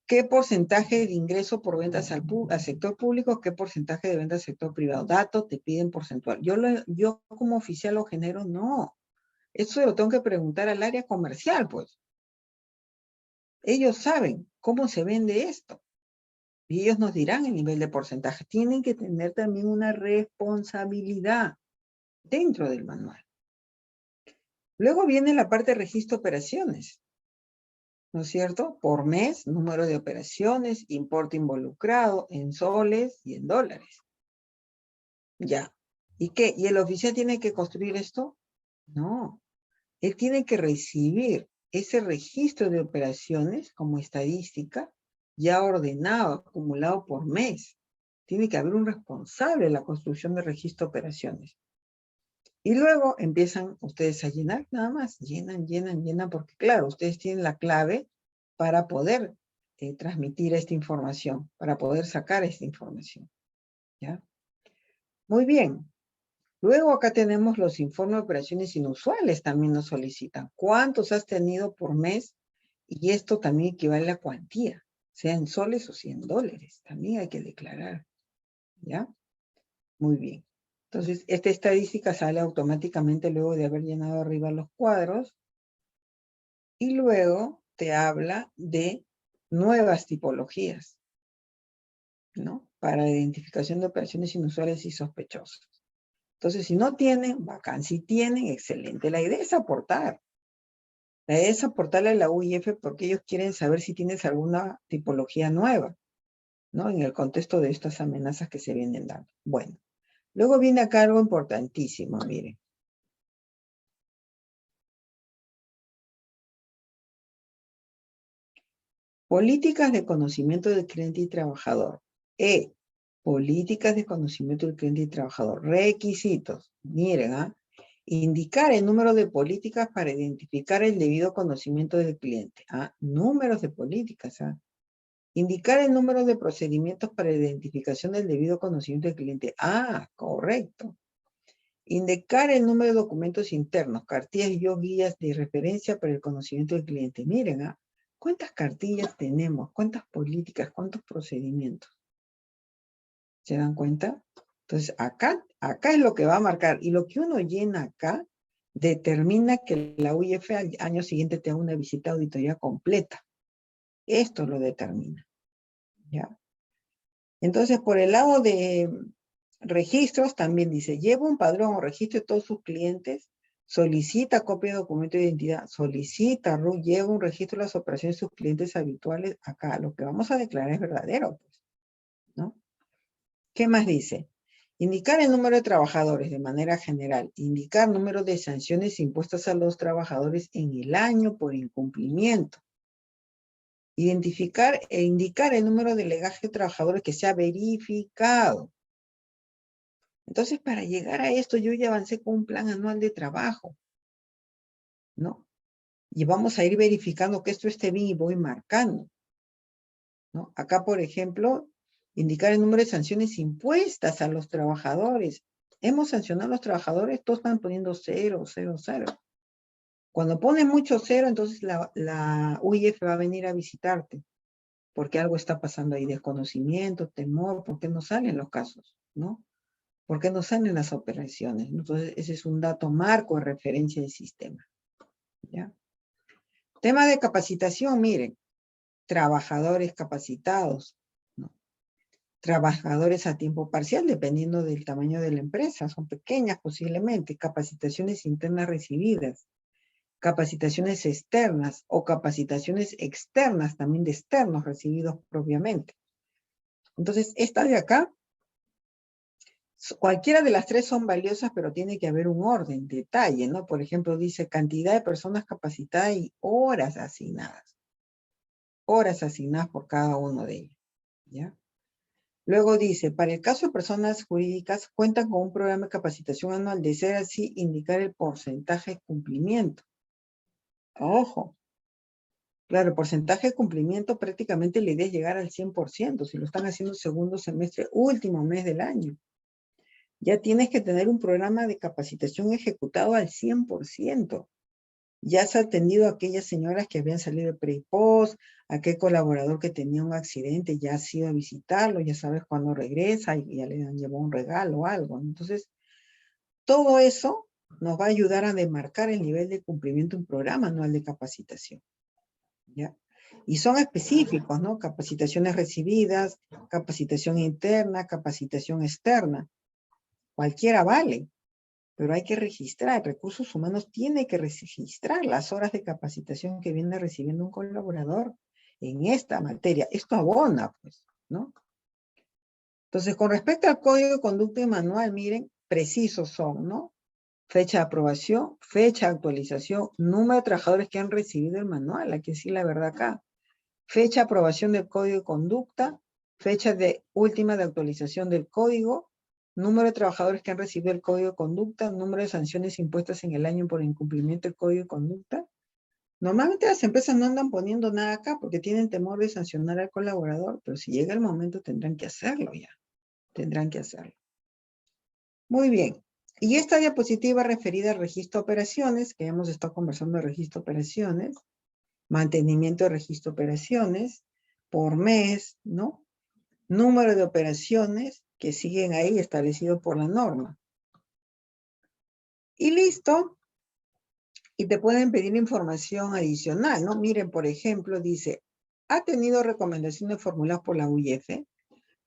Speaker 1: ¿Qué porcentaje de ingreso por ventas al sector público? ¿Qué porcentaje de ventas al sector privado? Datos te piden porcentual. Yo como oficial lo genero, no. Eso lo tengo que preguntar al área comercial, pues. Ellos saben cómo se vende esto. Y ellos nos dirán el nivel de porcentaje. Tienen que tener también una responsabilidad dentro del manual. Luego viene la parte de registro de operaciones. ¿No es cierto? Por mes, número de operaciones, importe involucrado en soles y en dólares. Ya. ¿Y qué? ¿Y el oficial tiene que construir esto? No. Él tiene que recibir ese registro de operaciones como estadística ya ordenado, acumulado por mes. Tiene que haber un responsable de la construcción de registro de operaciones. Y luego empiezan ustedes a llenar nada más. Llenan, porque claro, ustedes tienen la clave para poder transmitir esta información, para poder sacar esta información. ¿Ya? Muy bien. Luego acá tenemos los informes de operaciones inusuales, también nos solicitan. ¿Cuántos has tenido por mes? Y esto también equivale a cuantía, sea en soles o sea en dólares. También hay que declarar. ¿Ya? Muy bien. Entonces, esta estadística sale automáticamente luego de haber llenado arriba los cuadros. Y luego te habla de nuevas tipologías, ¿no? Para la identificación de operaciones inusuales y sospechosas. Entonces, si no tienen, bacán. Si tienen, excelente. La idea es aportar. La idea es aportarle a la UIF porque ellos quieren saber si tienes alguna tipología nueva, ¿no? En el contexto de estas amenazas que se vienen dando. Bueno, luego viene acá algo importantísimo, miren. Políticas de conocimiento del cliente y trabajador. Políticas de conocimiento del cliente y trabajador. Requisitos. Miren, indicar el número de políticas para identificar el debido conocimiento del cliente. Números de políticas. Indicar el número de procedimientos para identificación del debido conocimiento del cliente. Correcto. Indicar el número de documentos internos, cartillas y guías de referencia para el conocimiento del cliente. Miren, ¿cuántas cartillas tenemos? ¿Cuántas políticas? ¿Cuántos procedimientos? ¿Se dan cuenta? Entonces, acá es lo que va a marcar. Y lo que uno llena acá determina que la UIF al año siguiente te haga una visita auditoría completa. Esto lo determina. ¿Ya? Entonces, por el lado de registros, también dice, lleva un padrón o registro de todos sus clientes, solicita copia de documento de identidad, solicita RUC, lleva un registro de las operaciones de sus clientes habituales. Acá lo que vamos a declarar es verdadero, pues, ¿no? ¿Qué más dice? Indicar el número de trabajadores de manera general. Indicar número de sanciones impuestas a los trabajadores en el año por incumplimiento. Identificar e indicar el número de legaje de trabajadores que se ha verificado. Entonces, para llegar a esto, yo ya avancé con un plan anual de trabajo, ¿no? Y vamos a ir verificando que esto esté bien y voy marcando, ¿no? Acá, por ejemplo, indicar el número de sanciones impuestas a los trabajadores. Hemos sancionado a los trabajadores, todos están poniendo 0, 0, 0. Cuando pones mucho 0, entonces la UIF va a venir a visitarte, porque algo está pasando ahí, desconocimiento, temor, ¿por qué no salen los casos, no? ¿Por qué no salen las operaciones? Entonces, ese es un dato marco de referencia del sistema, ¿ya? Tema de capacitación, miren, trabajadores capacitados, ¿no? Trabajadores a tiempo parcial, dependiendo del tamaño de la empresa, son pequeñas posiblemente, capacitaciones internas recibidas, capacitaciones externas o capacitaciones externas, también de externos recibidos propiamente. Entonces, esta de acá, cualquiera de las tres son valiosas, pero tiene que haber un orden, detalle, ¿no? Por ejemplo, dice cantidad de personas capacitadas y horas asignadas. Horas asignadas por cada uno de ellos, ¿ya? Luego dice, para el caso de personas jurídicas, cuentan con un programa de capacitación anual, de ser así, indicar el porcentaje de cumplimiento. Ojo. Claro, el porcentaje de cumplimiento prácticamente la idea es llegar al 100%, si lo están haciendo segundo semestre, último mes del año. Ya tienes que tener un programa de capacitación ejecutado al 100%. Ya has atendido a aquellas señoras que habían salido de pre y post, a aquel colaborador que tenía un accidente, ya has ido a visitarlo, ya sabes cuándo regresa y ya le han llevado un regalo o algo. Entonces, todo eso nos va a ayudar a demarcar el nivel de cumplimiento de un programa anual de capacitación, ¿ya? Y son específicos, ¿no? Capacitaciones recibidas, capacitación interna, capacitación externa. Cualquiera vale, pero hay que registrar. Recursos humanos tiene que registrar las horas de capacitación que viene recibiendo un colaborador en esta materia. Esto abona, pues, ¿no? Entonces, con respecto al código de conducta y manual, miren, precisos son, ¿no? Fecha de aprobación, fecha de actualización, número de trabajadores que han recibido el manual, hay que decir la verdad acá. Fecha de aprobación del código de conducta, fecha de última de actualización del código, número de trabajadores que han recibido el código de conducta, número de sanciones impuestas en el año por incumplimiento del código de conducta. Normalmente las empresas no andan poniendo nada acá porque tienen temor de sancionar al colaborador, pero si llega el momento tendrán que hacerlo ya. Tendrán que hacerlo. Muy bien. Y esta diapositiva referida al registro de operaciones, que hemos estado conversando de registro de operaciones, mantenimiento de registro de operaciones, por mes, ¿no? Número de operaciones que siguen ahí establecido por la norma. Y listo. Y te pueden pedir información adicional, ¿no? Miren, por ejemplo, dice, ¿ha tenido recomendaciones formuladas por la UIF?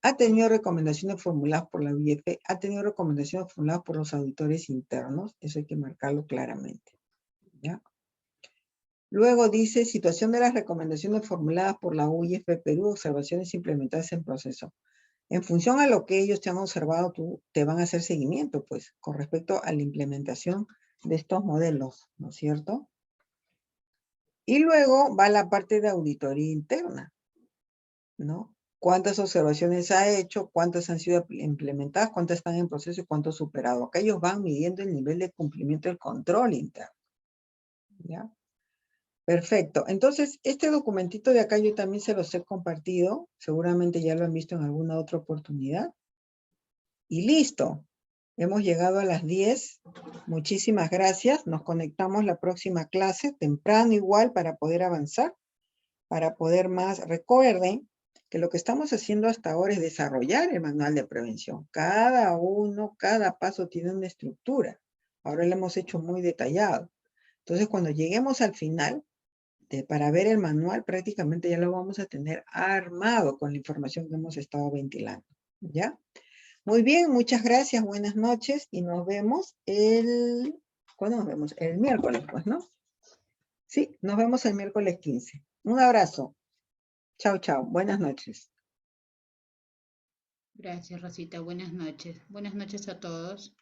Speaker 1: ¿Ha tenido recomendaciones formuladas por la UIF? ¿Ha tenido recomendaciones formuladas por los auditores internos? Eso hay que marcarlo claramente, ¿ya? Luego dice, situación de las recomendaciones formuladas por la UIF Perú, observaciones implementadas en proceso. En función a lo que ellos te han observado, te van a hacer seguimiento, pues, con respecto a la implementación de estos modelos, ¿no es cierto? Y luego va la parte de auditoría interna, ¿no? ¿Cuántas observaciones ha hecho? ¿Cuántas han sido implementadas? ¿Cuántas están en proceso y cuánto superado? Acá ellos van midiendo el nivel de cumplimiento del control interno, ¿ya? Perfecto. Entonces, este documentito de acá yo también se los he compartido. Seguramente ya lo han visto en alguna otra oportunidad. Y listo. Hemos llegado a las 10. Muchísimas gracias. Nos conectamos la próxima clase, temprano igual, para poder avanzar, para poder más. Recuerden que lo que estamos haciendo hasta ahora es desarrollar el manual de prevención. Cada paso tiene una estructura. Ahora lo hemos hecho muy detallado. Entonces, cuando lleguemos al final, para ver el manual, prácticamente ya lo vamos a tener armado con la información que hemos estado ventilando, ¿ya? Muy bien, muchas gracias, buenas noches, y nos vemos ¿cuándo nos vemos? El miércoles, pues, ¿no? Sí, nos vemos el miércoles 15. Un abrazo. Chao, chao. Buenas noches.
Speaker 5: Gracias, Rosita. Buenas noches. Buenas noches a todos.